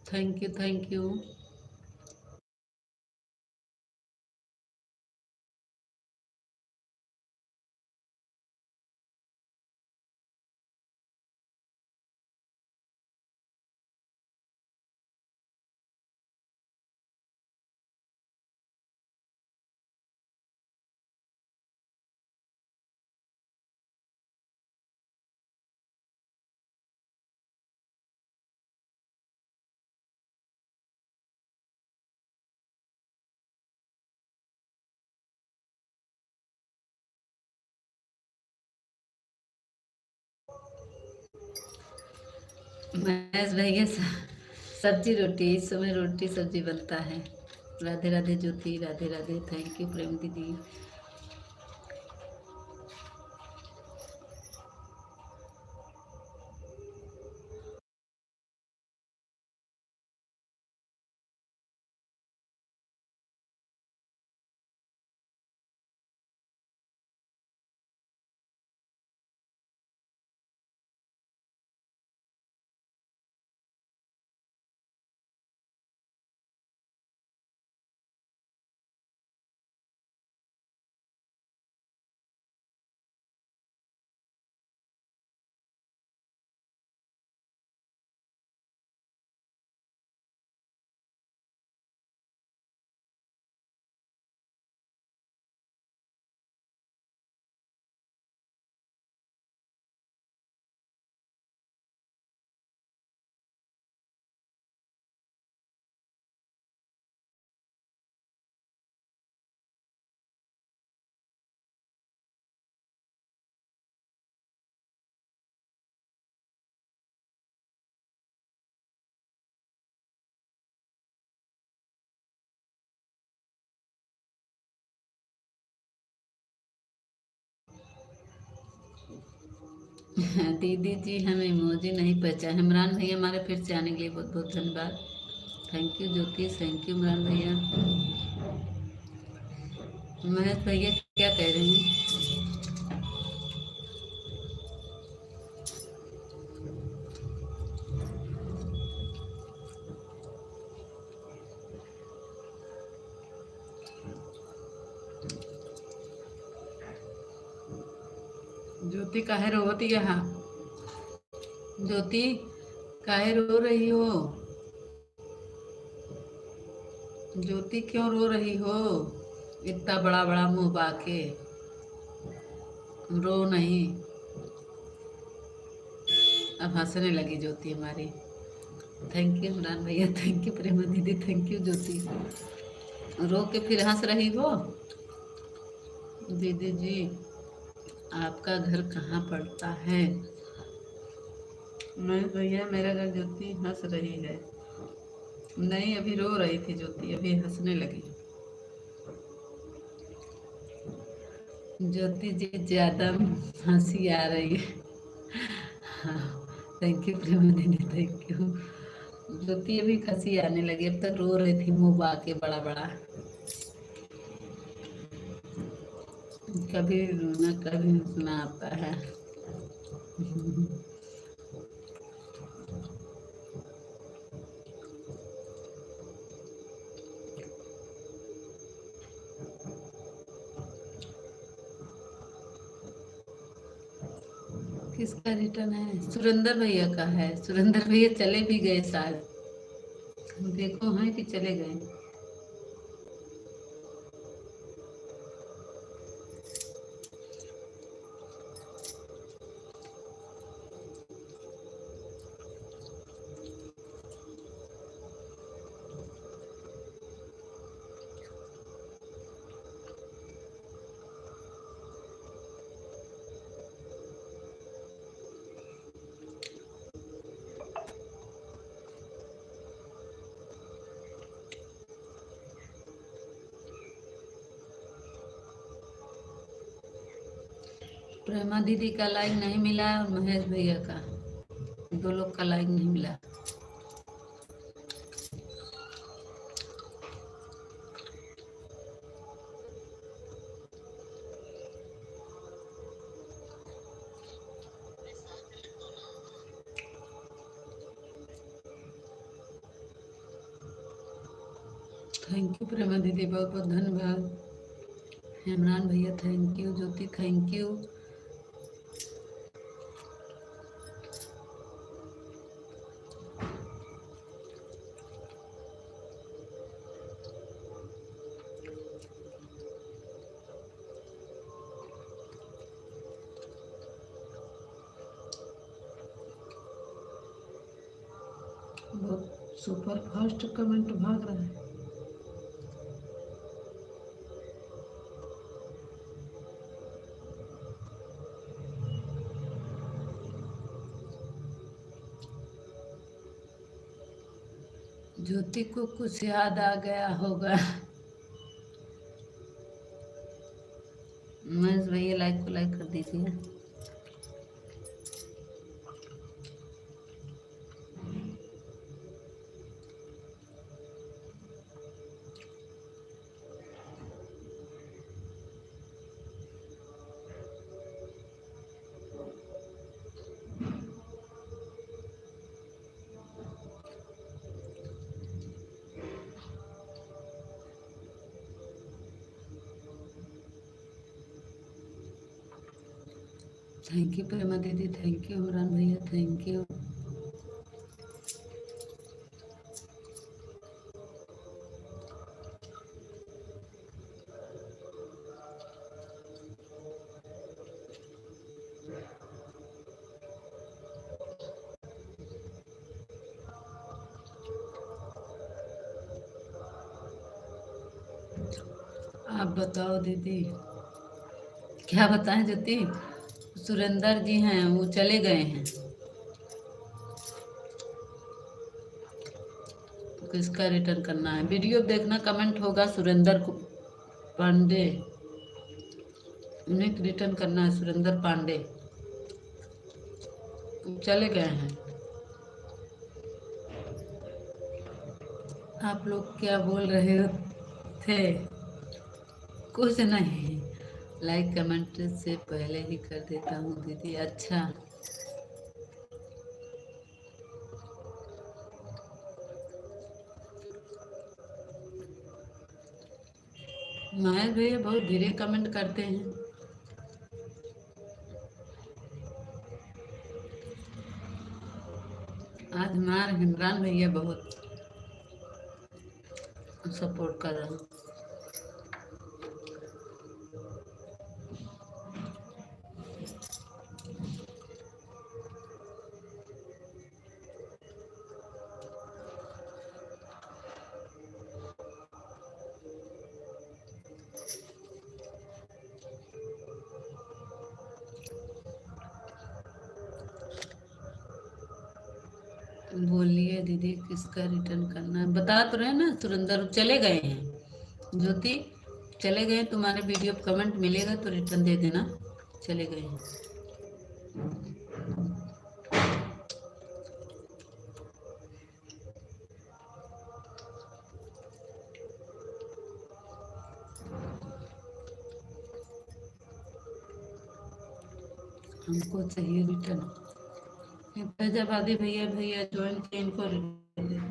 Thank you. महेश भैया सब्जी रोटी, इस समय रोटी सब्जी बनता है। राधे राधे ज्योति राधे राधे थैंक यू प्रेम दीदी। दीदी जी हम इमोजी नहीं पहचाने। इमरान भैया हमारे फिर से आने के लिए बहुत बहुत धन्यवाद। Thank you Jyoti, thank you Imran भैया। महेश भैया क्या कह रहे हैं? ज्योति काहे रोती है? हाँ ज्योति काहे रो रही हो? ज्योति क्यों रो रही हो? इतना बड़ा बड़ा मुंह बाके रो नहीं। अब हंसने लगी ज्योति हमारी। थैंक यू इमरान भैया, थैंक यू प्रेमा दीदी, थैंक यू ज्योति। रो के फिर हंस रही हो? दीदी जी आपका घर कहाँ पड़ता है? मैं भैया मेरा घर। ज्योति हंस रही है। नहीं अभी रो रही थी ज्योति, अभी हंसने लगी। ज्योति जी ज्यादा हंसी आ रही है। हाँ थैंक यू प्रेमा दीदी, थैंक यू। ज्योति अभी हंसी आने लगी, अब तक रो रही थी मुंह बाके बड़ा बड़ा। कभी रोना कभी हंसना आता है। किसका रिटर्न है? सुरेंद्र भैया का है। सुरेंद्र भैया चले भी गए शायद, देखो हैं कि चले गए। प्रेमा दीदी का लाइक नहीं मिला और महेश भैया का, दो लोग का लाइक नहीं मिला। थैंक यू प्रेमा दीदी, बहुत बहुत धन्यवाद। इमरान भैया thank you, Jyoti thank you. बहुत सुपर फास्ट कमेंट भाग रहा है। ज्योति को कुछ याद आ गया होगा। महेश भैया लाइक को लाइक कर दीजिए। थैंक यू प्रेमा दीदी, थैंक यू इमरान भैया, थैंक यू। आप बताओ दीदी, क्या बताएं ज्योति? सुरेंद्र जी हैं, वो चले गए हैं। किसका रिटर्न करना है? वीडियो देखना, कमेंट होगा सुरेंद्र को पांडे, उन्हें रिटर्न करना है, सुरेंद्र पांडे। चले गए हैं। आप लोग क्या बोल रहे थे? कुछ नहीं, लाइक कमेंट से पहले ही कर देता हूँ दीदी। अच्छा, महेश भैया बहुत धीरे कमेंट करते हैं। आज हमारे इमरान भैया बहुत सपोर्ट कर रहे हैं। बोलिए दीदी, किसका रिटर्न करना है? बता तो रहे ना, सुरेंद्र चले गए हैं। ज्योति चले गए, तुम्हारे वीडियो पे कमेंट मिलेगा तो रिटर्न दे देना। चले गए हैं। हमको चाहिए रिटर्न। फैजाबादी भैया भैया ज्वाइन किए, इनको रिटर्न दे दो।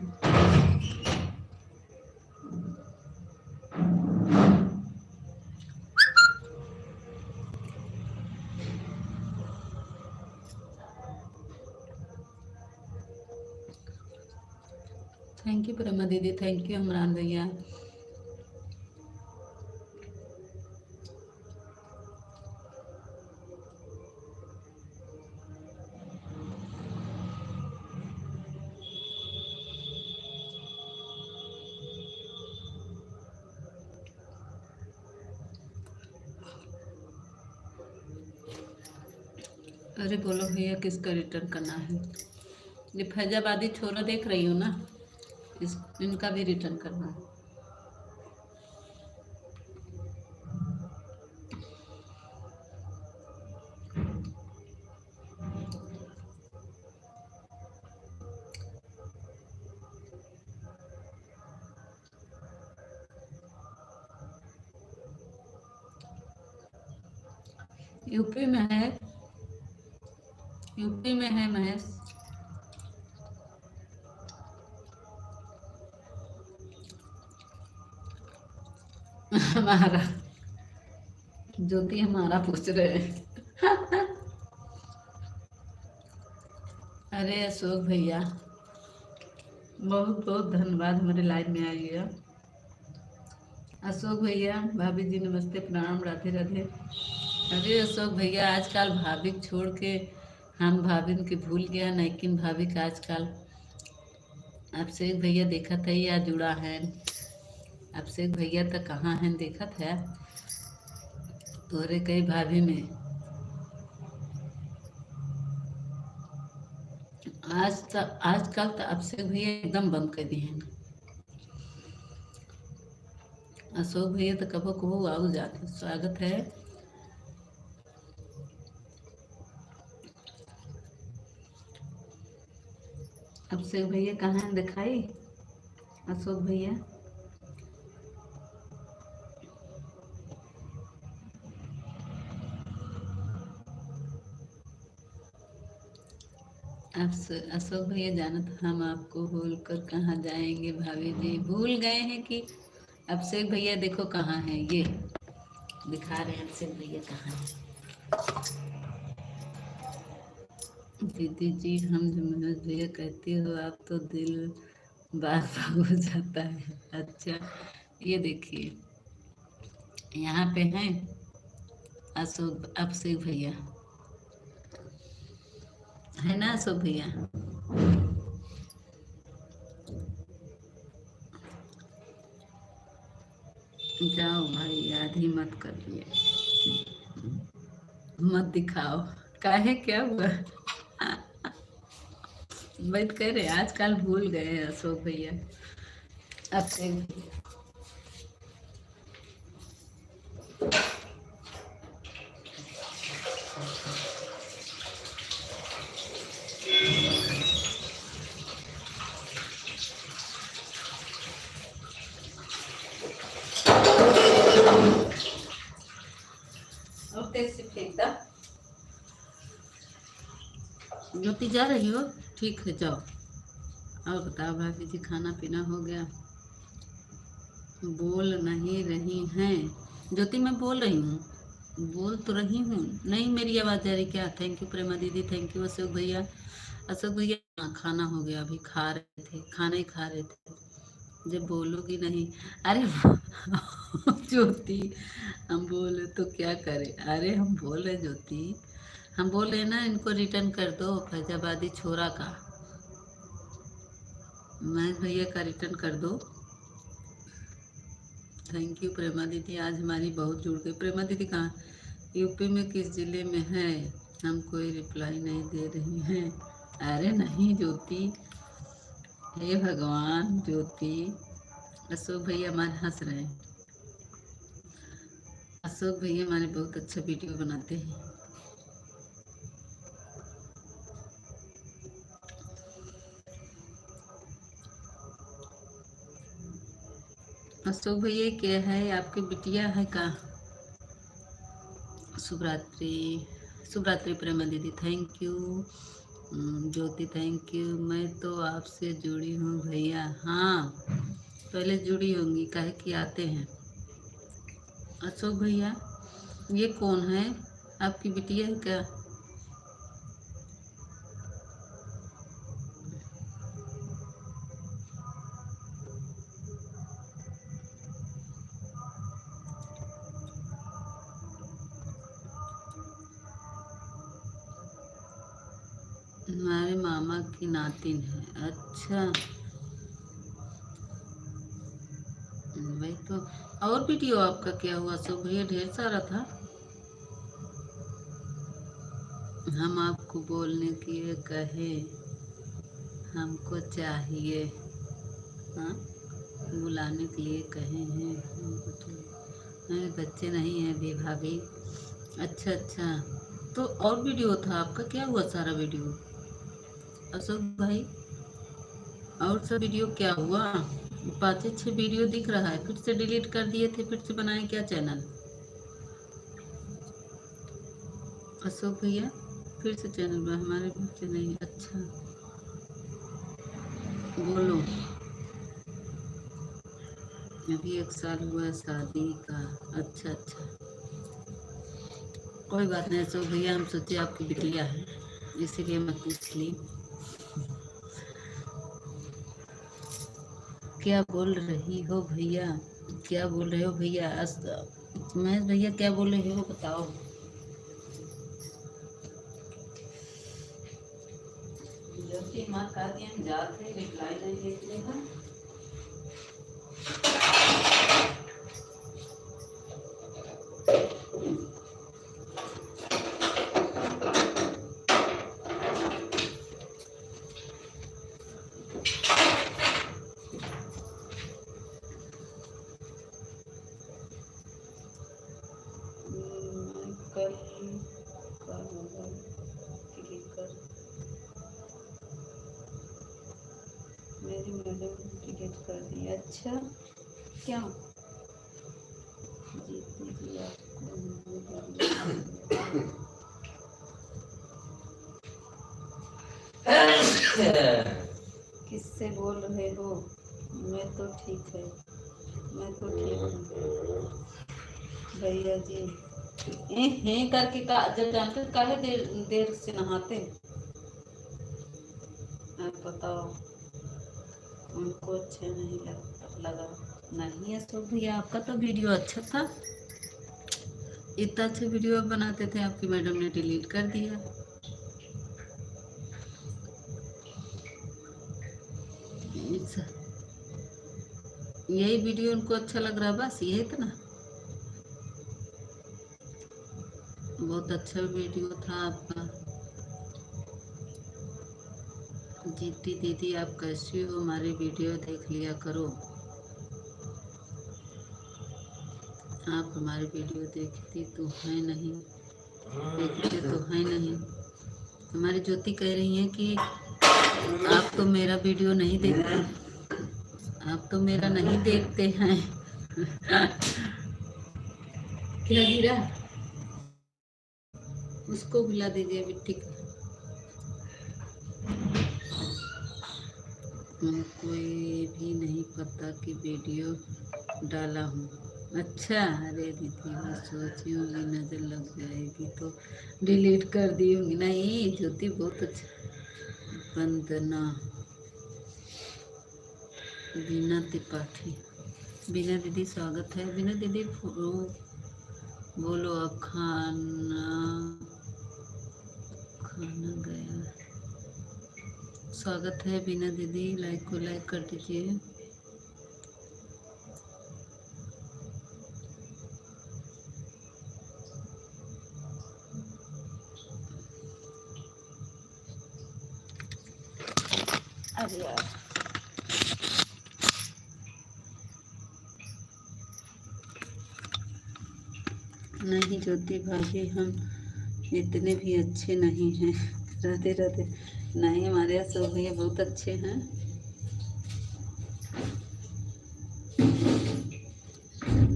थैंक यू प्रेमा दीदी, थैंक यू इमरान भैया। अरे बोलो भैया, किसका रिटर्न करना है? ये फैजाबादी छोरा देख रही हो ना, इनका भी रिटर्न करना है। यूपी में है, यूपी में है महेश। हमारा ज्योति हमारा पूछ रहे हैं। अरे अशोक भैया, बहुत बहुत धन्यवाद हमारे लाइव में आइए। अशोक भैया, भाभी जी नमस्ते, प्रणाम, राधे राधे। अरे अशोक भैया, आजकल भाभी छोड़ के हम भाभी के भूल गया, लेकिन भाभी का आजकल आपसे एक भैया देखा था या जुड़ा है। आपसे एक भैया तो कहाँ है, देखा था तोरे कई भाभी में। आजकल तो आपसे भैया एकदम बंद कर दिए हैं। अशोक भैया तो कबो कबो आओ जाते, स्वागत है। अभिषेक भैया कहाँ है, दिखाई? अशोक भैया, अशोक भैया जाना था, हम आपको भूल कर कहाँ जाएंगे भाभी जी? भूल गए हैं कि? अभिषेक भैया देखो कहाँ है, ये दिखा रहे हैं अभिषेक भैया कहाँ है। दीदी जी, हम जो मनोज भैया कहती हो आप तो दिल बार बार हो जाता है। अच्छा, ये देखिए यहाँ पे हैं अशोक अभिषेक भैया, है ना अशोक भैया? जाओ भाई, याद ही मत करिए, मत दिखाओ। काहे, क्या हुआ? बैठ कह रहे आजकल भूल गए अशोक भैया। अभिषेक से फेंकता। ज्योति जा रही हो? ठीक है जाओ। और बताओ भाभी जी, खाना पीना हो गया? बोल नहीं रही हैं ज्योति? मैं बोल रही हूँ, बोल तो रही हूँ। नहीं मेरी आवाज़ आ रही क्या? थैंक यू प्रेमा दीदी, थैंक यू अशोक भैया। अशोक भैया हाँ, खाना हो गया, अभी खा रहे थे, खाना ही खा रहे थे। जब बोलोगी नहीं, अरे ज्योति हम बोले तो क्या करें? अरे हम बोल रहे ज्योति, हम बोल रहे ना इनको रिटर्न कर दो फैजाबादी छोरा का, महेश भैया का रिटर्न कर दो। थैंक यू प्रेमा दीदी, आज हमारी बहुत जुड़ गई। प्रेमा दीदी कहाँ? यूपी में किस जिले में है? हम कोई रिप्लाई नहीं दे रही हैं। अरे नहीं ज्योति, हे भगवान ज्योति। अशोक भैया हमारे हंस रहे हैं। अशोक भैया हमारे बहुत अच्छा वीडियो बनाते हैं। अशोक भैया क्या है, आपकी बिटिया है का? शुभ रात्रि, शुभ रात्रि प्रेमा दीदी, thank you. Jyoti thank you. मैं तो आपसे जुड़ी हूँ भैया। हाँ पहले जुड़ी होंगी, काहे कि आते हैं। अशोक भैया ये कौन है? आपकी बिटिया है क्या? हमारे मामा की नातिन है। अच्छा भाई, तो और वीडियो आपका क्या हुआ अशोक भैया? ढेर सारा था। हम आपको बोलने के लिए कहे, हमको चाहिए। हाँ बुलाने के लिए कहे हैं हमको तो। मेरे बच्चे नहीं हैं अभी भाभी। अच्छा अच्छा, तो और वीडियो था आपका, क्या हुआ सारा वीडियो अशोक भाई? और सब वीडियो क्या हुआ? 5 6 वीडियो दिख रहा है, फिर से डिलीट कर दिए थे, फिर से बनाए क्या चैनल अशोक भैया? फिर से चैनल में हमारे बच्चे नहीं। अच्छा बोलो। अभी 1 साल हुआ है शादी का। अच्छा अच्छा, कोई बात नहीं अशोक भैया, हम सोचे आपकी बिटिया है इसीलिए मैं पूछ ली। क्या बोल रही हो भैया? क्या बोल रहे हो भैया? महेश भैया क्या बोल रहे हो बताओ। ज्योति माँ का दिन जाते रिप्लाई नहीं देते हैं। कल का मोबाइल क्लिक कर, मेरी मैडम डिलीट कर दी। अच्छा क्या जीती जी आपको किससे बोल रहे हो? मैं तो ठीक है, मैं तो ठीक हूँ भैया जी। हैं करके का जब जानते काहे देर देर से नहाते? आप बताओ। उनको अच्छा नहीं लगा। नहीं अशोक भैया आपका तो वीडियो अच्छा था, इतना अच्छा वीडियो आप बनाते थे, आपकी मैडम ने डिलीट कर दिया। यही वीडियो उनको अच्छा लग रहा, बस ये इतना। बहुत अच्छा वीडियो था आपका। जीती दीदी आप कैसी हो? हमारी वीडियो देख लिया करो। आप हमारी वीडियो देखती तो है नहीं, देखते तो है नहीं। हमारी ज्योति कह रही है कि आप तो मेरा वीडियो नहीं देखते, आप तो मेरा नहीं देखते हैं। क्या गिरा? उसको बुला दीजिए बिट्टी को। हमको ये भी नहीं पता कि वीडियो डाला हूँ। अच्छा, अरे दीदी मैं सोची होंगी नज़र लग जाएगी तो डिलीट कर दी होंगी। नहीं ज्योति बहुत अच्छा। वंदना बीना त्रिपाठी। बीना दीदी स्वागत है। बीना दीदी बोलो अब खाना खाना गया। स्वागत है बीना दीदी, लाइक को लाइक कर दीजिए। अरे यार नहीं ज्योति भाभी हम इतने भी अच्छे नहीं हैं। राधे राधे। नहीं हमारे यहाँ सब भैया बहुत अच्छे हैं।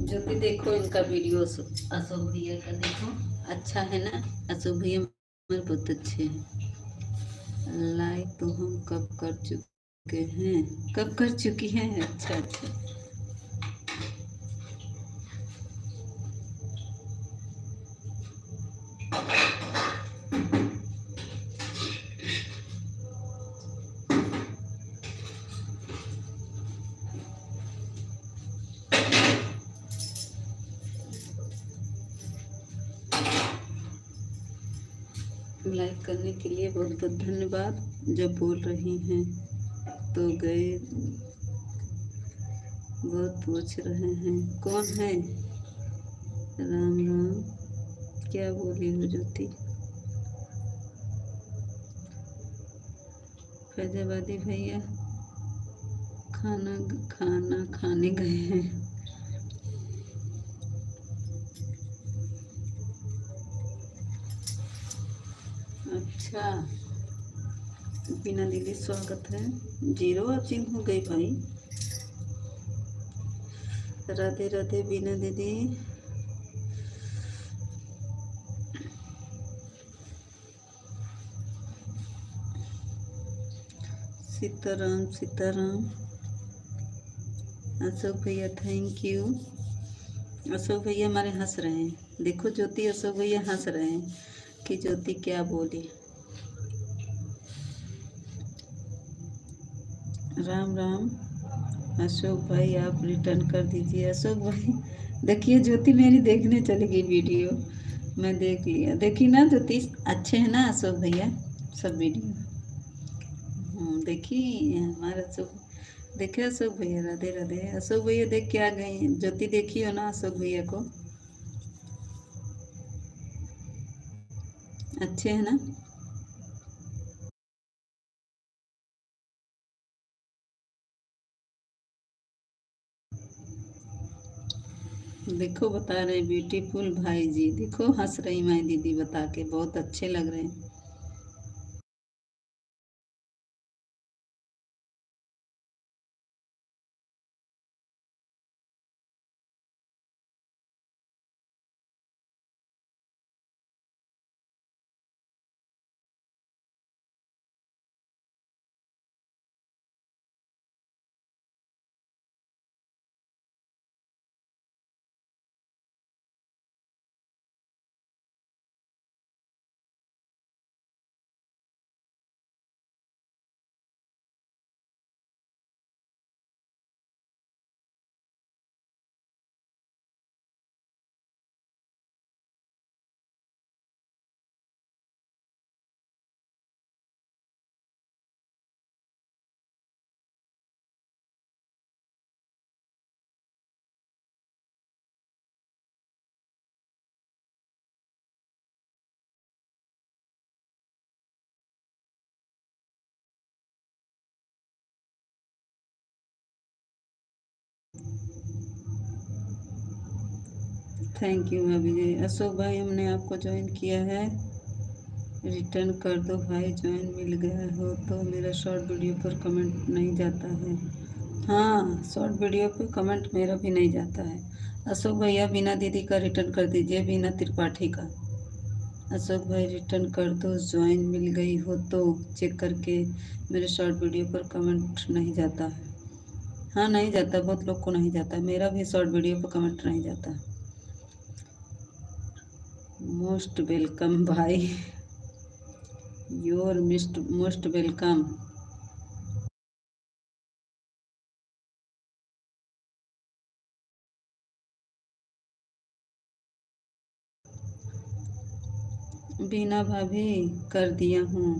ज्योति देखो इनका वीडियो अशोक भैया का देखो, अच्छा है ना। अशोक भैया हमारे बहुत अच्छे हैं। लाइक तो हम कब कर चुके हैं, कब कर चुकी हैं। अच्छा अच्छा लाइक करने के लिए बहुत बहुत धन्यवाद। जब बोल रही हैं तो गए बहुत पूछ रहे हैं कौन है। राम राम क्या बोली हो ज्योति। फैजाबादी भैया खाना खाना खाने गए हैं। अच्छा बीना दीदी स्वागत है। जीरो वाचिंग हो गई भाई। राधे राधे बीना दीदी। सीताराम सीताराम। अशोक भैया थैंक यू। अशोक भैया हमारे हंस रहे हैं। देखो ज्योति अशोक भैया हंस रहे हैं कि ज्योति क्या बोली। राम राम। अशोक भाई आप रिटर्न कर दीजिए। अशोक भाई देखिए ज्योति मेरी देखने चली गई वीडियो, मैं देख लिया। देखी ना ज्योति अच्छे है ना अशोक भैया सब वीडियो। देखी हमारा अशोक। देखे अशोक भैया। राधे राधे। अशोक भैया देख के आ गए। ज्योति देखी हो ना अशोक भैया को, अच्छे है ना। देखो बता रहे ब्यूटीफुल भाई जी, देखो हंस रही माई दीदी बता के, बहुत अच्छे लग रहे हैं। थैंक यू अभी अशोक भाई, हमने आपको ज्वाइन किया है, रिटर्न कर दो भाई। ज्वाइन मिल गया हो तो मेरा शॉर्ट वीडियो पर कमेंट नहीं जाता है। हाँ शॉर्ट वीडियो पर कमेंट मेरा भी नहीं जाता है। अशोक भैया बीना दीदी का रिटर्न कर दीजिए, बीना त्रिपाठी का। अशोक भाई रिटर्न कर दो, ज्वाइन मिल गई हो तो चेक करके। मेरे शॉर्ट वीडियो पर कमेंट नहीं जाता है। हाँ नहीं जाता, बहुत लोग को नहीं जाता, मेरा भी शॉर्ट वीडियो पर कमेंट नहीं जाता। मोस्ट वेलकम भाई, योर मोस्ट वेलकम। बीना भाभी कर दिया हूँ।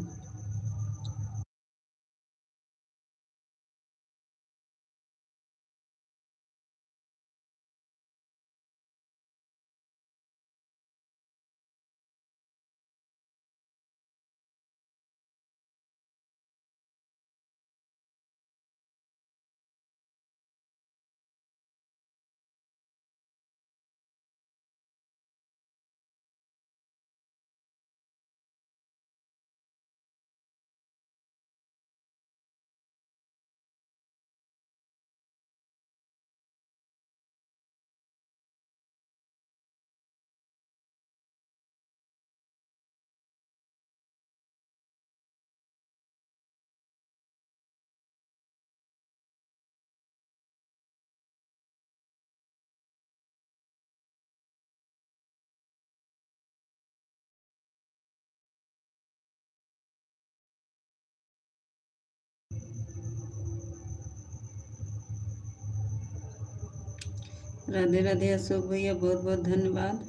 राधे राधे अशोक भैया, बहुत बहुत धन्यवाद,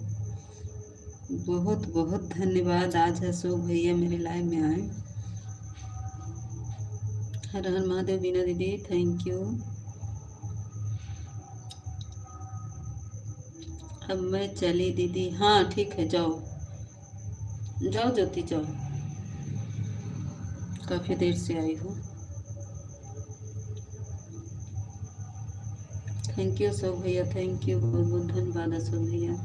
बहुत बहुत धन्यवाद। आज अशोक भैया मेरे लाइव में आए। हर हर महादेव। बीना दीदी थैंक यू। अब मैं चली दीदी। हाँ ठीक है, जाओ जाओ ज्योति जाओ, काफ़ी देर से आई हूँ। थैंक यू अशोक भैया, थैंक यू, बहुत बहुत धन्यवाद अशोक भैया।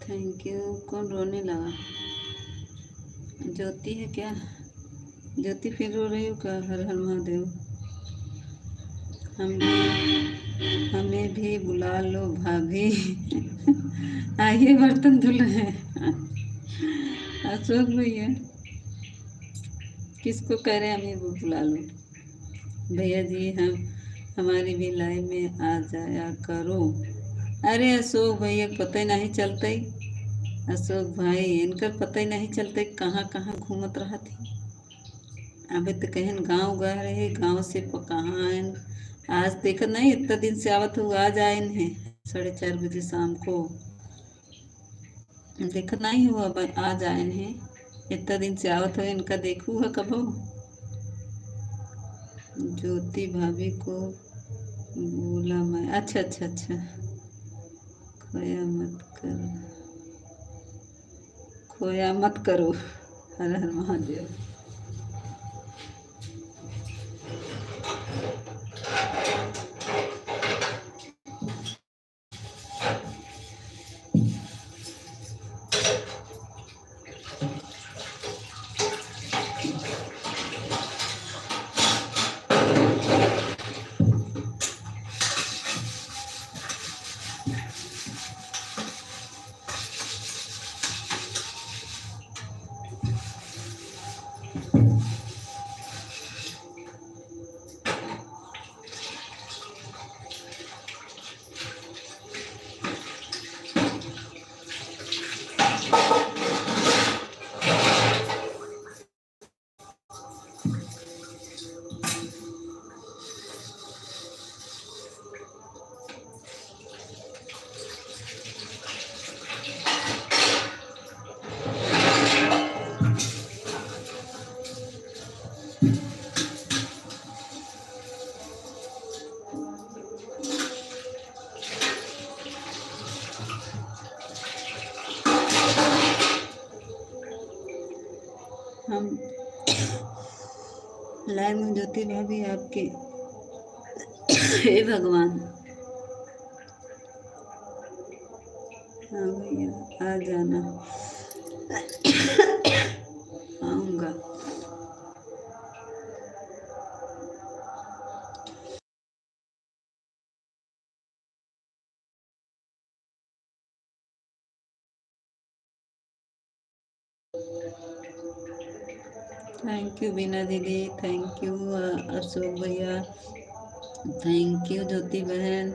Thank you. कौन रोने लगा? ज्योति है क्या? ज्योति फिर रो रही हो क्या? हर हर महादेव। हमें भी बुला लो भाभी। आइए बर्तन धुल रहे हैं। अशोक भैया किसको कह रहे हैं हमें भी बुला लो? भैया जी हमारी भी लाइव में आ जाया करो। अरे अशोक भैया पता ही नहीं चलता ही। अशोक भाई इनका पता ही नहीं चलता कहाँ कहाँ घूमत रहा थी। अबे तो कहीं गांव गए रहे, गांव से कहाँ आए। आज देखा नहीं, इतना दिन से आवत हो, आज आए हैं 4:30 बजे शाम को। देखा नहीं हुआ, आज आए हैं। इतना दिन से आवत हो, इनका देखू है कबो। ज्योति भाभी को बोला मैं। अच्छा अच्छा अच्छा। खोया मत करो, खोया मत करो। हर हर महादेव। हम लाइव में ज्योति भाभी आपके हे भगवान। हाँ भैया आ जाना। आऊँगा। थैंक यू बीना दीदी, थैंक यू अशोक भैया, थैंक यू ज्योति बहन।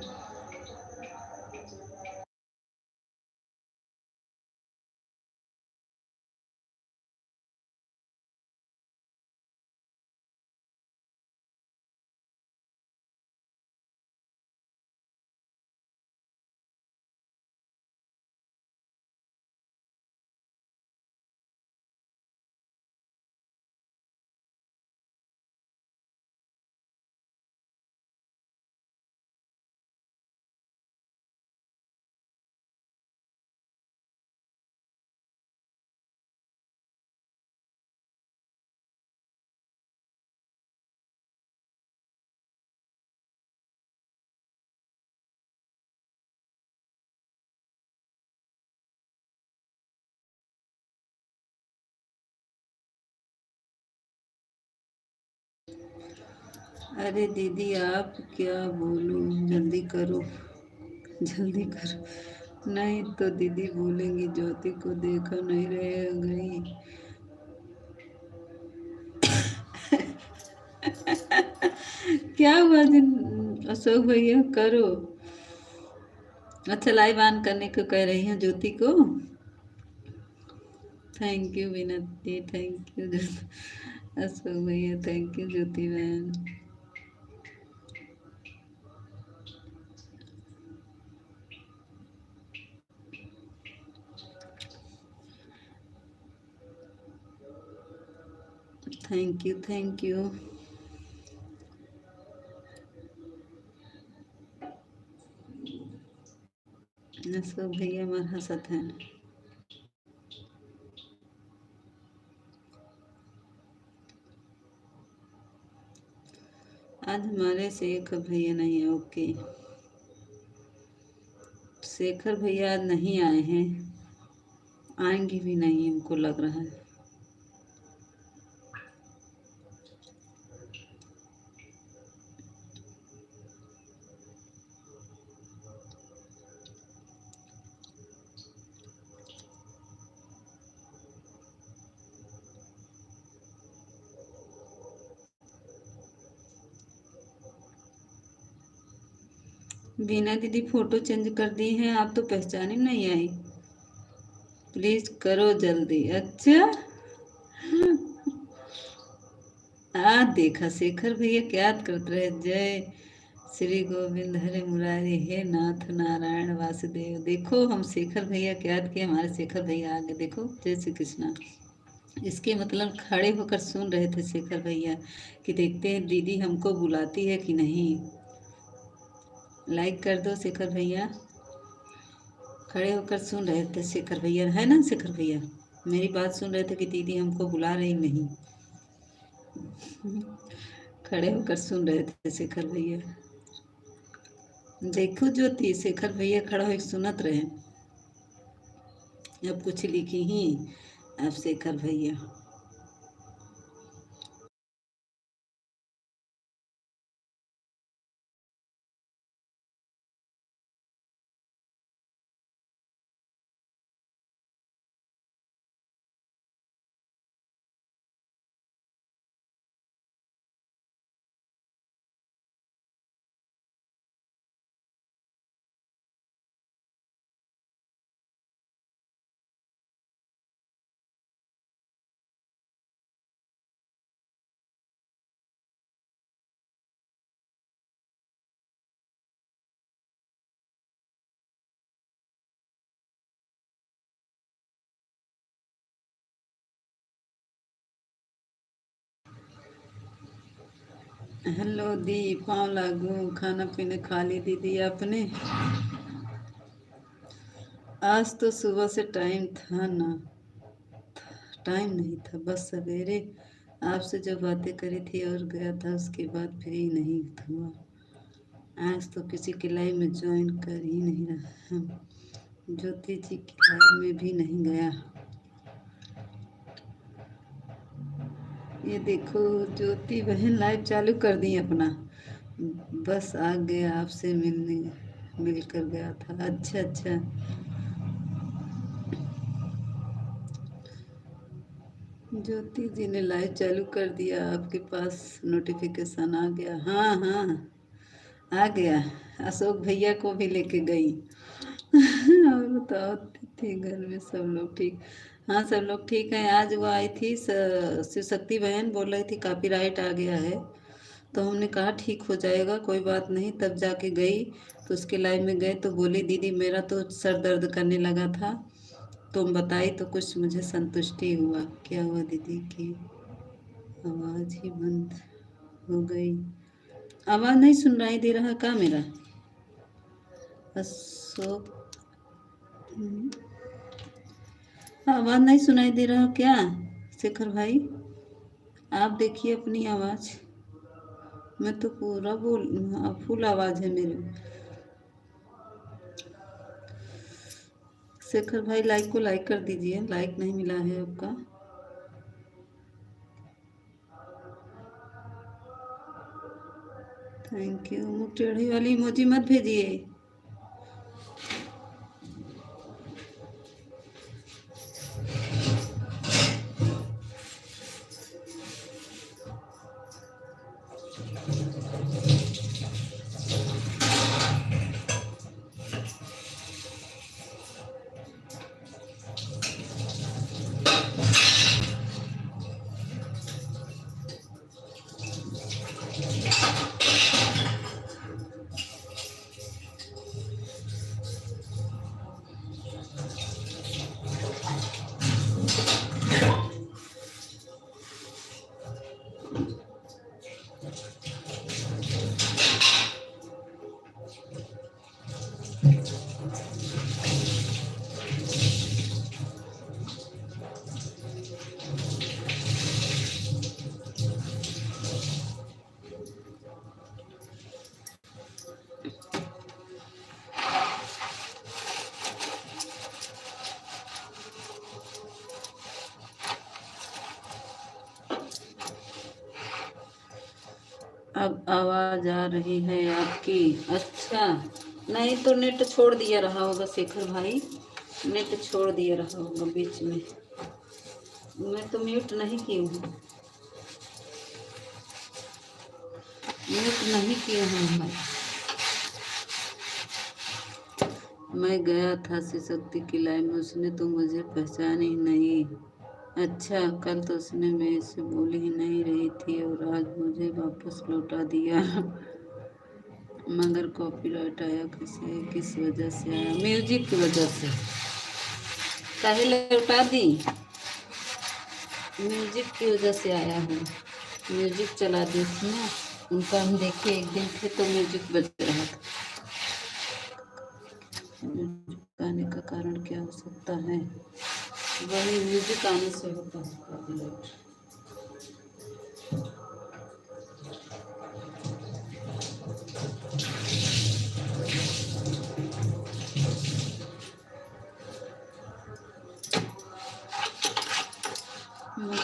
अरे दीदी आप क्या बोलूं, जल्दी करो जल्दी करो। नहीं तो दीदी बोलेंगी ज्योति को देखा नहीं रह गई। क्या हुआ अशोक भैया करो। अच्छा लाइव ऑन करने को कह रही हैं ज्योति को। थैंक यू विनती, थैंक यू अशोक भैया, थैंक यू ज्योति बहन। Thank you, thank you. Ashok भैया हमारे हंसत हैं। आज हमारे शेखर भैया नहीं है। ओके, शेखर भैया आज नहीं आए हैं, आएंगे भी नहीं हमको लग रहा है। बीना दीदी फोटो चेंज कर दी है, आप तो पहचाने में नहीं आई। प्लीज करो जल्दी। अच्छा देखा शेखर भैया क्या करते रहे। जय श्री गोविंद हरे मुरारी, हे नाथ नारायण वासुदेव। देखो हम शेखर भैया क्या किए, हमारे शेखर भैया आगे देखो। जय श्री कृष्णा। इसके मतलब खड़े होकर सुन रहे थे शेखर भैया कि देखते हैं दीदी हमको बुलाती है कि नहीं। लाइक कर दो शेखर भैया। खड़े होकर सुन रहे थे शेखर भैया, है ना शेखर भैया, मेरी बात सुन रहे थे कि दीदी हमको बुला रही नहीं। खड़े होकर सुन रहे थे शेखर भैया। देखो ज्योति, शेखर भैया खड़ा होकर सुनत रहे। अब कुछ लिखी ही अब शेखर भैया। हेलो दी, पाँव लागू, खाना पीने खा ली दीदी आपने? आज तो सुबह से टाइम था ना, टाइम नहीं था, बस सवेरे आपसे जो बातें करी थी और गया था, उसके बाद फ्री नहीं हुआ। आज तो किसी की लाइव में ज्वाइन कर ही नहीं रहा, ज्योति जी की लाइव में भी नहीं गया। ये देखो ज्योति बहन लाइव चालू कर दी अपना, बस आ गया आपसे मिलकर गया था। अच्छा अच्छा, ज्योति जी ने लाइव चालू कर दिया, आपके पास नोटिफिकेशन आ गया। हाँ हाँ आ गया, अशोक भैया को भी लेके गई। और बताओ थी घर में सब लोग ठीक? हाँ सब लोग ठीक हैं। आज वो आई थी शिव शक्ति बहन बोल रही थी कॉपीराइट आ गया है, तो हमने कहा ठीक हो जाएगा कोई बात नहीं। तब जाके गई तो उसके लाइव में गए तो बोली दीदी मेरा तो सर दर्द करने लगा था, तुम बताई तो कुछ मुझे संतुष्टि हुआ। क्या हुआ दीदी की आवाज़ ही बंद हो गई? आवाज़ नहीं सुनाई दे रहा क्या मेरा? अशोक आवाज़ नहीं सुनाई दे रहा क्या? शेखर भाई आप देखिए अपनी आवाज़, मैं तो पूरा फुल आवाज़ है मेरी। शेखर भाई लाइक को लाइक कर दीजिए, लाइक नहीं मिला है आपका। Thank you. मुँह टेढ़ी वाली इमोजी मत भेजिए। अब आवाज़ आ रही है आपकी? अच्छा, नहीं तो नेट छोड़ दिया रहा होगा शेखर भाई, नेट छोड़ दिया रहा होगा बीच में। मैं तो म्यूट नहीं की हूँ, म्यूट नहीं किया हूँ मैं गया था शिव शक्ति की लाइन में, उसने तो मुझे पहचान ही नहीं। अच्छा, कल तो उसने मेरे से बोली ही नहीं रही थी और आज मुझे वापस लौटा दिया। मगर कॉपीराइट आया कैसे, किस वजह से आया? म्यूजिक की वजह से। काहे लौटा दी? म्यूजिक की वजह से आया हूँ, म्यूजिक चला दी उसने। उनका हम देखे एक दिन थे तो म्यूजिक बज रहा था। म्यूजिक आने का कारण क्या हो सकता है? वही म्यूजिक आने से होता है कॉपीराइट।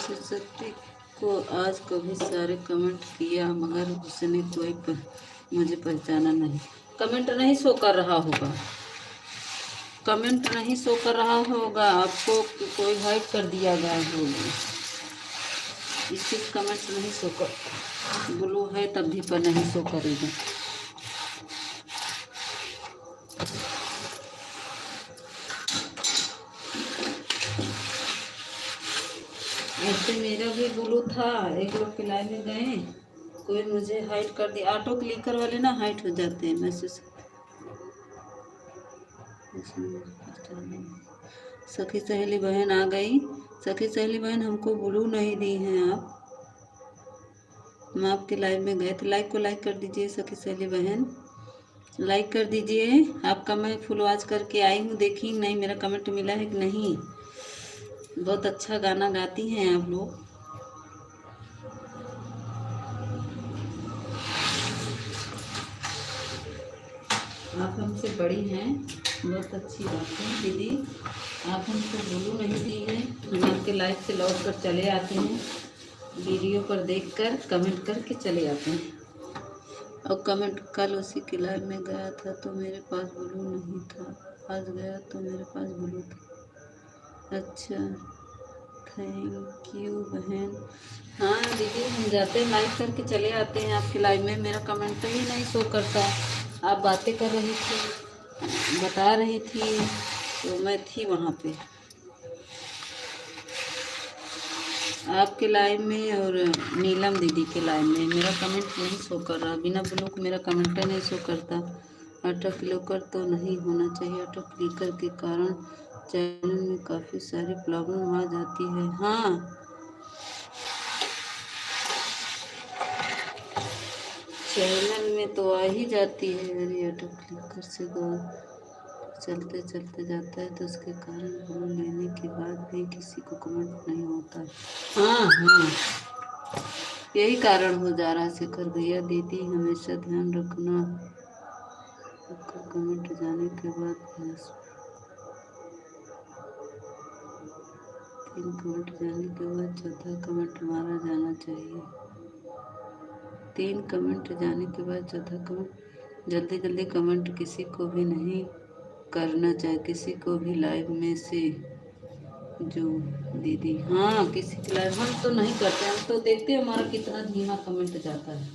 शिव शक्ति को आज कभी सारे कमेंट किया मगर उसने मुझे पहचाना नहीं। कमेंट नहीं शो कर रहा होगा, कमेंट नहीं शो कर रहा होगा आपको, कोई हाइड कर दिया गया होगा, इसलिए कमेंट नहीं शो कर। ब्लू है तब भी पर नहीं शो करेगा। ऐसे मेरा भी ब्लू था, एक लोग के लाइन में गए, कोई मुझे हाइड कर दिया। ऑटो क्लिकर वाले ना हाइड हो जाते हैं मैसेज। सखी सहेली बहन आ गई। सखी सहेली बहन हमको ब्लू नहीं दी हैं आप, हम आपके लाइव में गए थे। लाइक को लाइक कर दीजिए सखी सहेली बहन, लाइक कर दीजिए। आपका मैं फुल वॉच करके आई हूँ, देखी नहीं मेरा कमेंट मिला है कि नहीं। बहुत अच्छा गाना गाती हैं आप लोग। आप हमसे बड़ी हैं, बहुत अच्छी बात है दीदी। आप हमको बोलू नहीं दी है, हम आपके लाइव से लौट कर चले आते हैं, वीडियो पर देखकर कमेंट करके चले आते हैं। और कमेंट, कल उसी के लाइव में गया था तो मेरे पास ब्लू नहीं था, आज गया तो मेरे पास ब्लू था। अच्छा, थैंक यू बहन। हाँ दीदी, हम जाते हैं लाइव करके चले आते हैं आपके लाइव में, मेरा कमेंट ही नहीं शो करता। आप बातें कर रही थी, बता रही थी, तो मैं थी वहाँ पे आपके लाइव में, और नीलम दीदी के लाइव में मेरा कमेंट नहीं शो कर रहा, बिना ब्लू को मेरा कमेंट नहीं शो करता। ऑटो क्लिकर तो नहीं होना चाहिए, ऑटो क्लिकर के कारण चैनल में काफ़ी सारी प्रॉब्लम आ जाती है। हाँ, चैनल में तो आ ही जाती है, अरे ऑटो क्लिकर से तो चलते चलते जाता है तो उसके कारण ब्लू लेने के बाद भी किसी को कमेंट नहीं होता है। हाँ हाँ, यही कारण हो जा रहा है शेखर भैया। दीदी हमेशा ध्यान रखना, कमेंट जाने के बाद 3 कमेंट जाने के बाद चौथा कमेंट मारा जाना चाहिए। 3 कमेंट जाने के बाद चौथा कमेंट, जल्दी जल्दी कमेंट किसी को भी नहीं करना चाहिए, किसी को भी लाइव में से जो दीदी, हाँ किसी के लाइव हम तो नहीं करते, हम तो देखते हैं हमारा कितना धीमा कमेंट जाता है।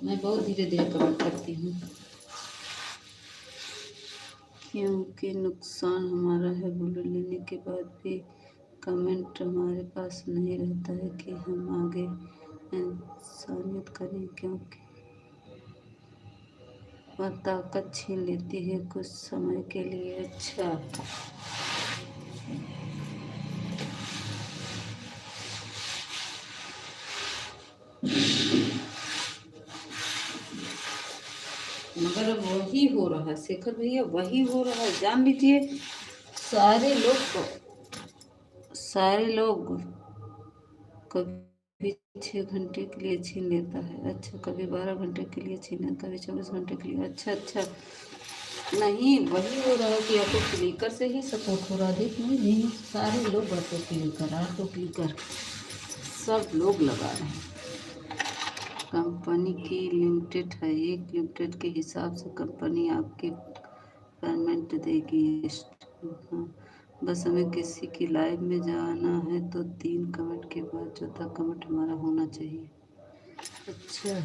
मैं बहुत धीरे धीरे कमेंट करती हूँ, क्योंकि नुकसान हमारा है। ब्लू लेने के बाद भी कमेंट हमारे पास नहीं रहता है कि हम आगे इंसानियत करें, क्योंकि वह ताकत छीन लेती है कुछ समय के लिए। अच्छा, मगर अब वही हो रहा है शेखर भैया, वही हो रहा है, जान लीजिए। सारे लोग कभी 6 घंटे के लिए छीन लेता है, अच्छा कभी 12 घंटे के लिए छीना, कभी 24 घंटे के लिए। अच्छा अच्छा, नहीं वही हो रहा है कि ऑटो क्लिकर से ही सपोर्ट हो रहा है। देख नहीं नहीं, सारे लोग ऑटो क्लिकर सब लोग लगा रहे हैं। कंपनी की लिमिटेड है, एक लिमिटेड के हिसाब से कंपनी आपके पेमेंट देगी। हाँ, बस हमें किसी की लाइव में जाना है तो 3 कमेंट के बाद चौथा कमेंट हमारा होना चाहिए। अच्छा,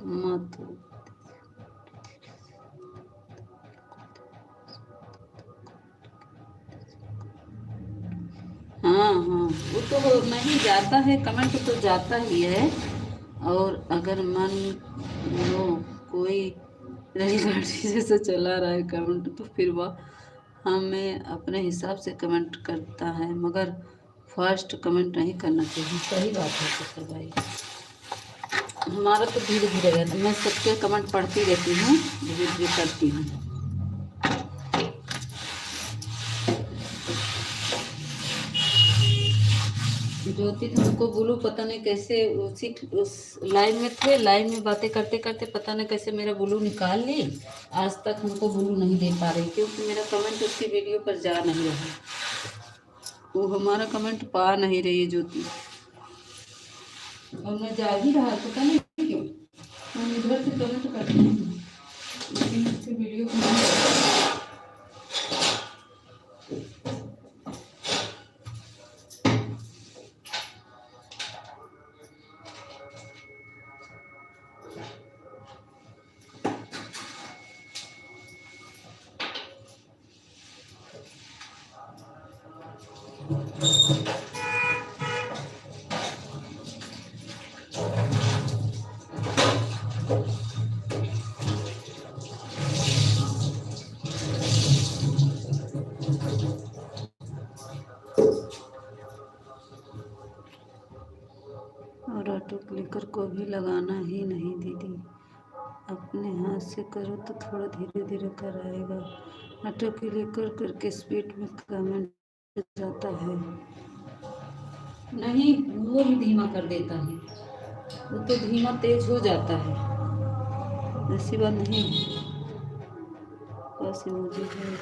मत, हाँ हाँ, वो तो नहीं जाता है कमेंट, तो जाता ही है। और अगर मान लो कोई रेलगाड़ी जैसे चला रहा है कमेंट, तो फिर वह हमें अपने हिसाब से कमेंट करता है, मगर फर्स्ट कमेंट नहीं करना चाहिए। सही बात है शेखर भाई, हमारा तो धीरे धीरे रहता है, मैं सबके कमेंट पढ़ती रहती हूँ, धीरे धीरे करती हूँ। ज्योति तुमको बोलूं, पता नहीं कैसे उस लाइव में थे, लाइव में बातें करते करते पता नहीं कैसे मेरा ब्लू निकाल ली। आज तक हमको ब्लू नहीं दे पा रही, क्योंकि मेरा कमेंट उसकी वीडियो पर जा नहीं रहा, वो हमारा कमेंट पा नहीं रही है ज्योति। और मैं जा ही रहा, पता नहीं क्यों, मैं इधर से कमेंट करती हूँ लेकिन उसकी वीडियो को नहीं। नहीं नहीं दीदी, अपने हाथ से करो तो थोड़ा धीरे धीरे कर आएगा। ऑटो के लिए कर करके स्पीड में कमेंट जाता है। नहीं, वो भी धीमा कर देता है, वो तो धीमा तेज हो जाता है, ऐसी बात नहीं है। बस मुझे है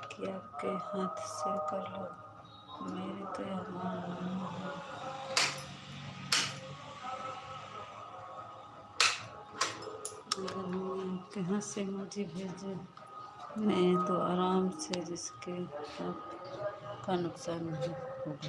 कि आपके हाथ से कर लो, मेरे तो यहाँ अगर हमने आपके हाथ से मुझे भेजे नहीं तो आराम से जिसके आपका नुकसान नहीं होगा।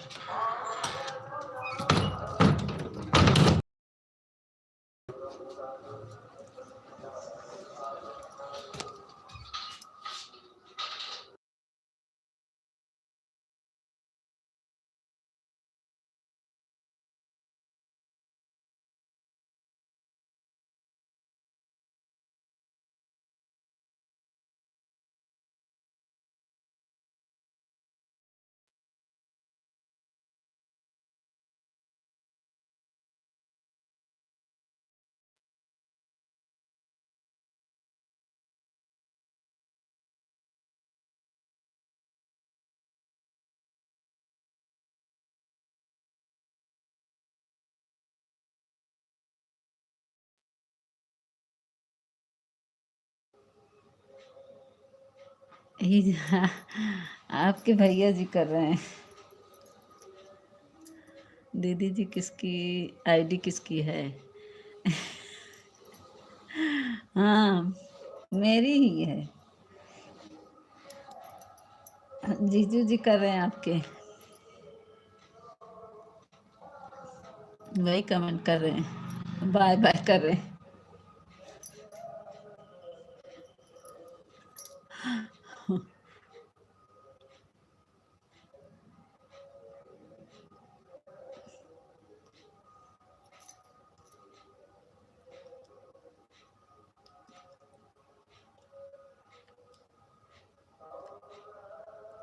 ये आपके भैया जी कर रहे हैं। दीदी जी किसकी आईडी किसकी है? हाँ, मेरी ही है। जीजू जी कर रहे हैं आपके, वही कमेंट कर रहे हैं, बाय बाय कर रहे हैं।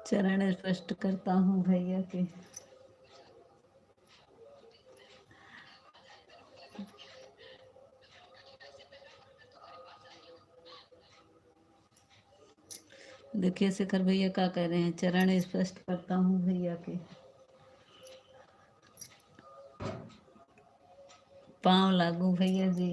चरण स्पष्ट करता हूँ भैया के। देखिए शेखर भैया क्या कह रहे हैं, चरण स्पष्ट करता हूँ भैया के। पाँव लागू भैया जी।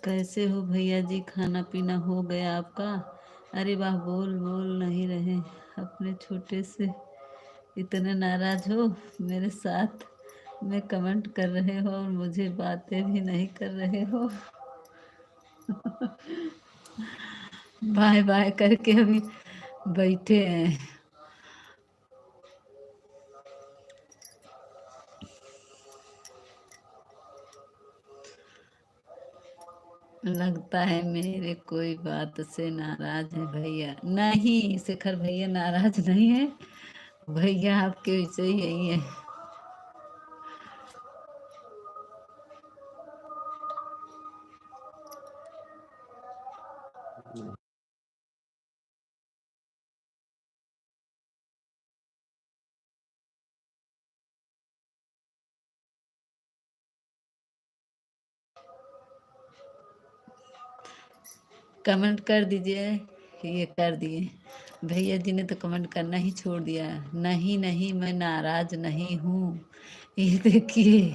कैसे हो भैया जी, खाना पीना हो गया आपका? अरे वाह, बोल बोल नहीं रहे, अपने छोटे से इतने नाराज हो मेरे साथ में कमेंट कर रहे हो और मुझे बातें भी नहीं कर रहे हो। बाय बाय करके अभी बैठे हैं। लगता है मेरे कोई बात से नाराज है भैया। नहीं शेखर भैया नाराज नहीं है, भैया आपके वैसे ही यही है। कमेंट कर दीजिए, ये कर दिए भैया जी ने तो कमेंट करना ही छोड़ दिया। नहीं नहीं मैं नाराज नहीं हूँ, ये देखिए।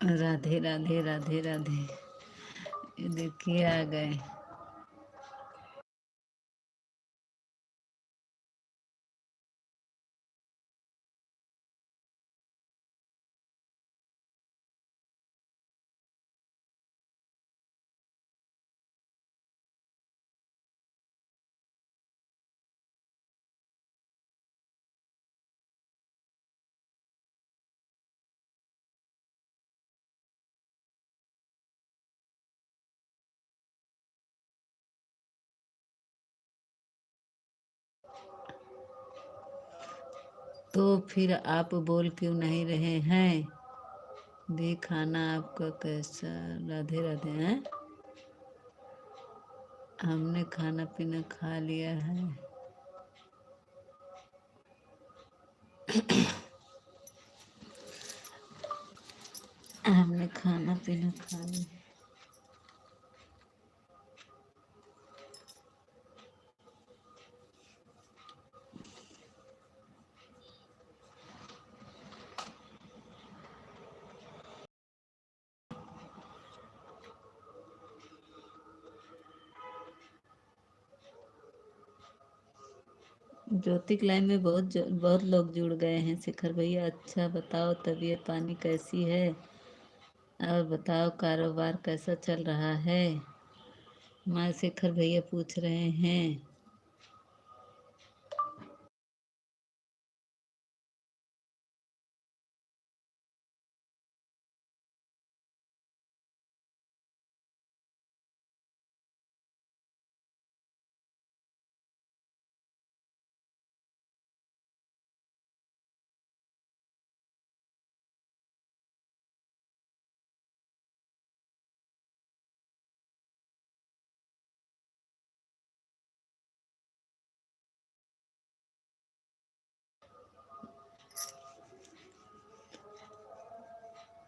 राधे राधे राधे राधे, ये देखिए आ गए। तो फिर आप बोल क्यों नहीं रहे हैं? भी खाना आपका कैसा? राधे राधे हैं। हमने खाना पीना खा लिया है। हमने खाना पीना खा लिया। ज्योतिक लाइन में बहुत लोग जुड़ गए हैं। शेखर भैया अच्छा बताओ, तबीयत पानी कैसी है? और बताओ कारोबार कैसा चल रहा है? माँ शेखर भैया पूछ रहे हैं।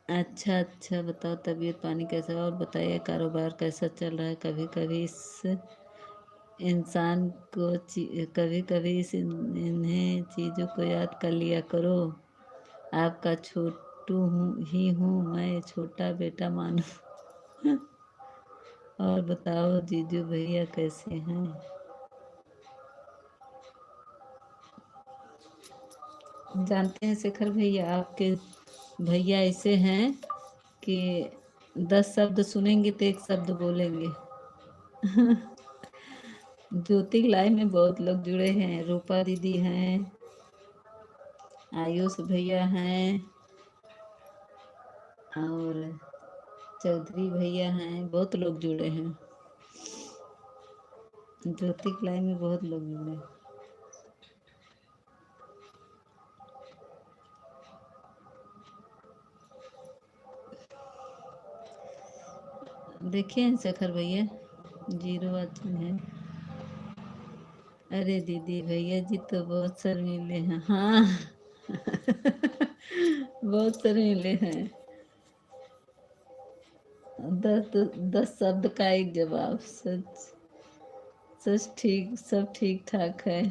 अच्छा अच्छा बताओ तबीयत पानी कैसा है और बताइए कारोबार कैसा चल रहा है। कभी कभी इस इंसान को कभी कभी इन्हें चीज़ों को याद कर लिया करो। आपका छोटू ही हूँ मैं, छोटा बेटा मानो। और बताओ जीजू भैया कैसे हैं? जानते हैं शेखर भैया, आपके भैया ऐसे हैं कि 10 शब्द सुनेंगे तो एक शब्द बोलेंगे। ज्योति लाइव में बहुत लोग जुड़े हैं। रूपा दीदी हैं, आयुष भैया हैं और चौधरी भैया हैं। बहुत लोग जुड़े हैं। ज्योति लाइव में बहुत लोग जुड़े हैं। देखे शेखर भैया, 0 वचन है। अरे दीदी भैया जी तो बहुत शर्मीले हैं। हाँ। बहुत शर्मीले हैं। 10 शब्द का एक जवाब। सच सच ठीक, सब ठीक ठाक है।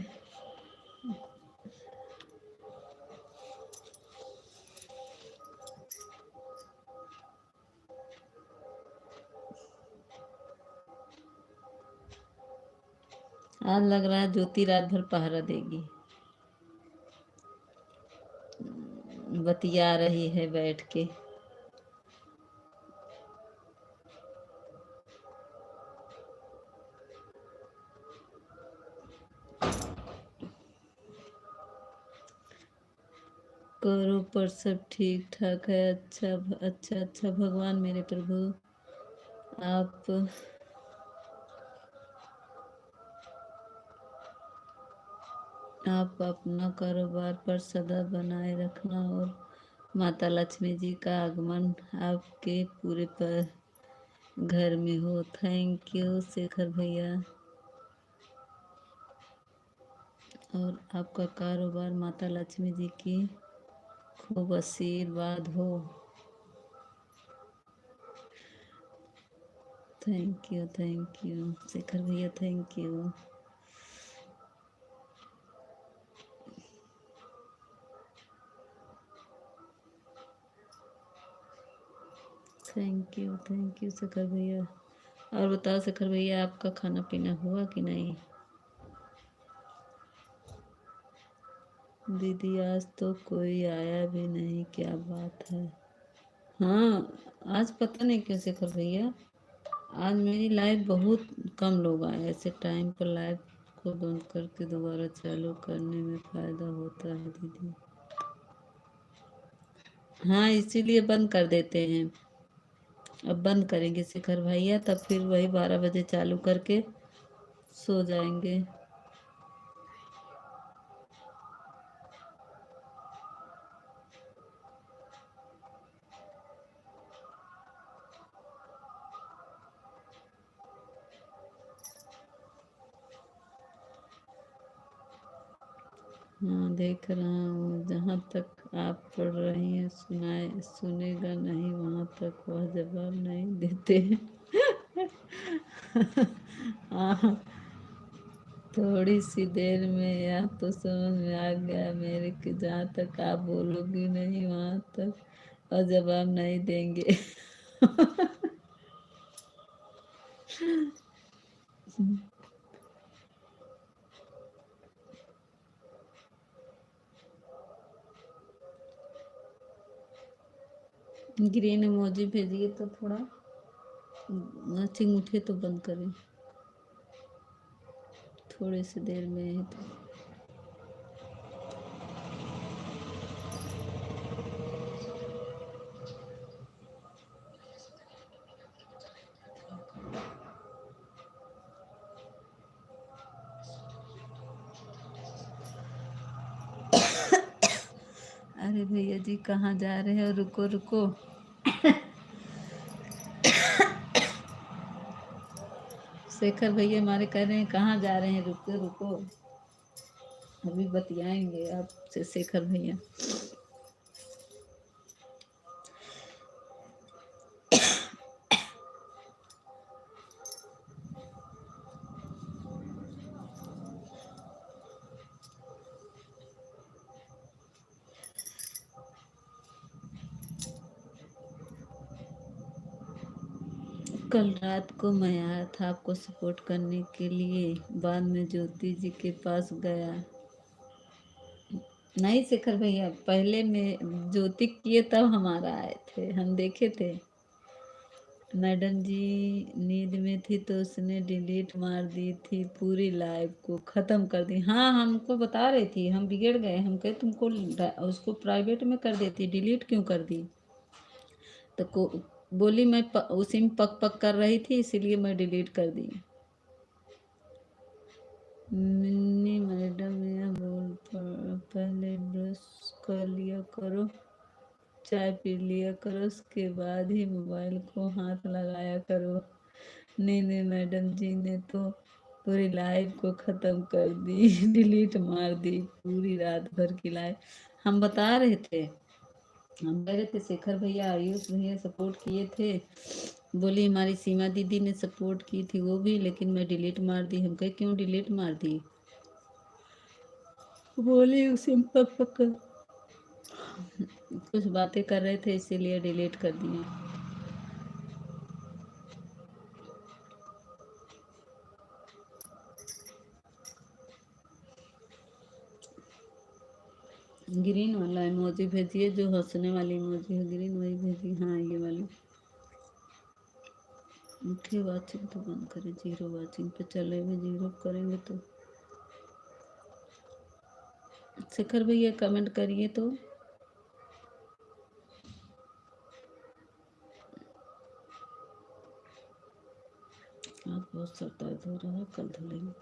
आज लग रहा है ज्योति रात भर पहरा देगी। बतिया रही है बैठ के। करो पर सब ठीक ठाक है। अच्छा अच्छा अच्छा भगवान मेरे प्रभु, आप अपना कारोबार पर सदा बनाए रखना और माता लक्ष्मी जी का आगमन आपके पूरे पर घर में हो। थैंक यू शेखर भैया। और आपका कारोबार माता लक्ष्मी जी की खूब आशीर्वाद हो। थैंक यू शेखर भैया, thank you. Thank you Shekhar भैया। और बताओ शेखर भैया, आपका खाना पीना हुआ कि नहीं? दीदी आज तो कोई आया भी नहीं, क्या बात है। हाँ, आज पता नहीं क्यों शेखर भैया, आज मेरी लाइव बहुत कम लोग आए। ऐसे टाइम पर लाइव को बंद करके दोबारा चालू करने में फ़ायदा होता है दीदी। हाँ, इसीलिए बंद कर देते हैं। अब बंद करेंगे शेखर भैया, तब फिर वही 12 बजे चालू करके सो जाएंगे। हाँ देख रहा हूँ, जहाँ तक आप पढ़ रही हैं सुनेगा नहीं, वहाँ तक वह जवाब नहीं देते। हाँ, थोड़ी सी देर में यह तो समझ में आ गया मेरे कि जहाँ तक आप बोलोगी नहीं वहाँ तक वह जवाब नहीं देंगे। ग्रीन इमोजी भेजिए तो थोड़ा नथिंग उठे तो बंद करें, थोड़ी सी देर में ही तो। अरे भैया जी कहाँ जा रहे हो, रुको रुको। शेखर भैया हमारे कह रहे हैं कहाँ जा रहे हैं, रुको रुको, अभी बतियाएंगे आपसे शेखर भैया। कल रात को मैं आया था आपको सपोर्ट करने के लिए, बाद में ज्योति जी के पास गया। नहीं शेखर भैया, पहले में ज्योति किए तब हमारा आए थे, हम देखे थे। मैडम जी नींद में थी तो उसने डिलीट मार दी थी, पूरी लाइव को खत्म कर दी। हाँ हमको बता रही थी, हम बिगड़ गए, हम कहे तुमको उसको प्राइवेट में कर देती, डिलीट क्यों कर दी। तो बोली मैं उसी में पक पक कर रही थी इसीलिए मैं डिलीट कर दी। मिन्नी मैडम यह पहले ब्रश कर लिया करो, चाय पी लिया करो, उसके बाद ही मोबाइल को हाथ लगाया करो। नहीं मैडम जी ने तो पूरी लाइव को ख़त्म कर दी, डिलीट मार दी पूरी रात भर की लाइव। हम बता रहे थे, हम कह रहे थे शेखर भैया आयुष भैया सपोर्ट किए थे, बोली हमारी सीमा दीदी ने सपोर्ट की थी वो भी, लेकिन मैं डिलीट मार दी। हम कहे क्यों डिलीट मार दी, बोली उसे पक कुछ बातें कर रहे थे इसीलिए डिलीट कर दिए। ग्रीन वाला इमोजी भेजिए, जो हंसने वाली इमोजी है ग्रीन वही भेजिए। हाँ ये वाली। उठे वाचिंग तो बंद करें, जीरो वाचिंग पे चले हुए, जीरो करेंगे तो। शेखर भैया कमेंट करिए तो। आज बहुत सर दर्द हो रहा है, कल धुलेंगे।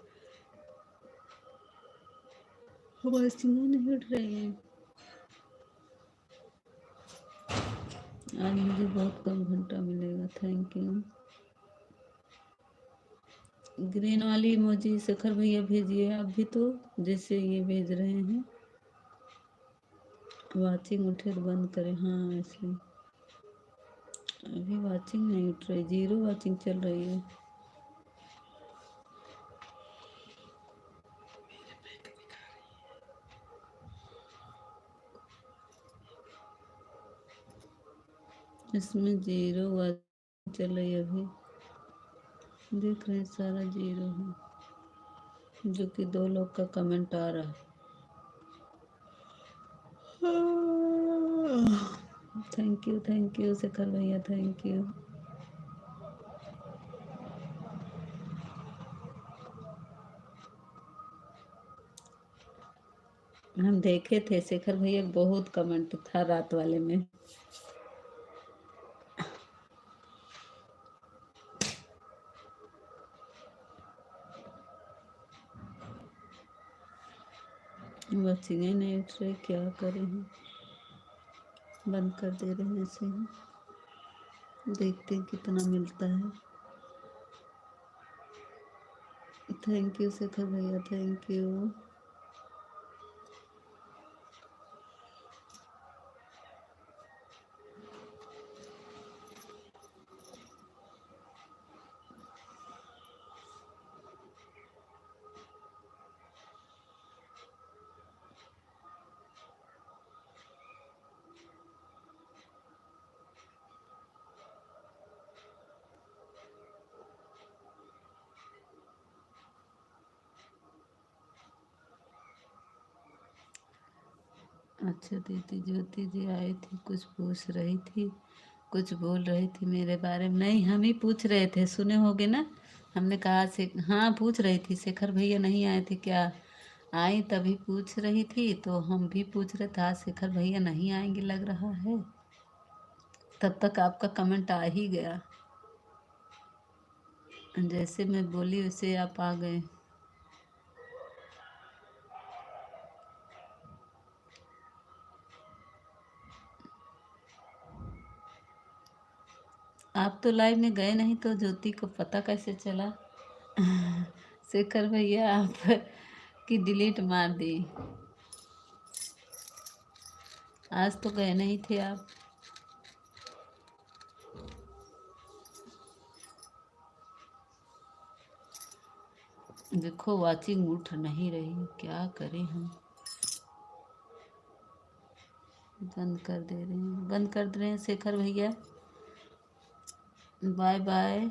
हमारी सीमा नहीं उठ रही है, आज मुझे बहुत कम घंटा मिलेगा। Thank you. ग्रीन वाली इमोजी शेखर भैया भेजिए आप भी तो, जैसे ये भेज रहे हैं। वाचिंग उठे तो बंद करें, हाँ ऐसे। अभी वाचिंग नहीं उठ रही, जीरो वाचिंग चल रही है। इसमें जीरो वाचिंग चल रही है, अभी देख रहे हैं सारा जीरो है, जो कि 2 लोग का कमेंट आ रहा है। थैंक यू शेखर भैया, थैंक यू। हम देखे थे शेखर भैया, बहुत कमेंट था रात वाले में। बच्चे नहीं उठ रहे, क्या करें हम, बंद कर दे रहे हैं ऐसे ही, देखते हैं कितना मिलता है। थैंक यू शेखर भैया, थैंक यू। अच्छा दीदी, ज्योति जी आई थी, कुछ पूछ रही थी, कुछ बोल रही थी मेरे बारे में। नहीं, हम ही पूछ रहे थे, सुने होगे ना। हमने कहा से हाँ पूछ रही थी, शेखर भैया नहीं आए थे क्या? आई तभी पूछ रही थी, तो हम भी पूछ रहे थे आज शेखर भैया नहीं आएंगे लग रहा है। तब तक आपका कमेंट आ ही गया, जैसे मैं बोली वैसे आप आ गए। आप तो लाइव में गए नहीं, तो ज्योति को पता कैसे चला? शेखर भैया आप की डिलीट मार दी, आज तो गए नहीं थे आप। देखो वाचिंग उठ नहीं रही, क्या करें हम। बंद कर दे रहे हैं, बंद कर दे रहे हैं शेखर भैया, बाय बाय।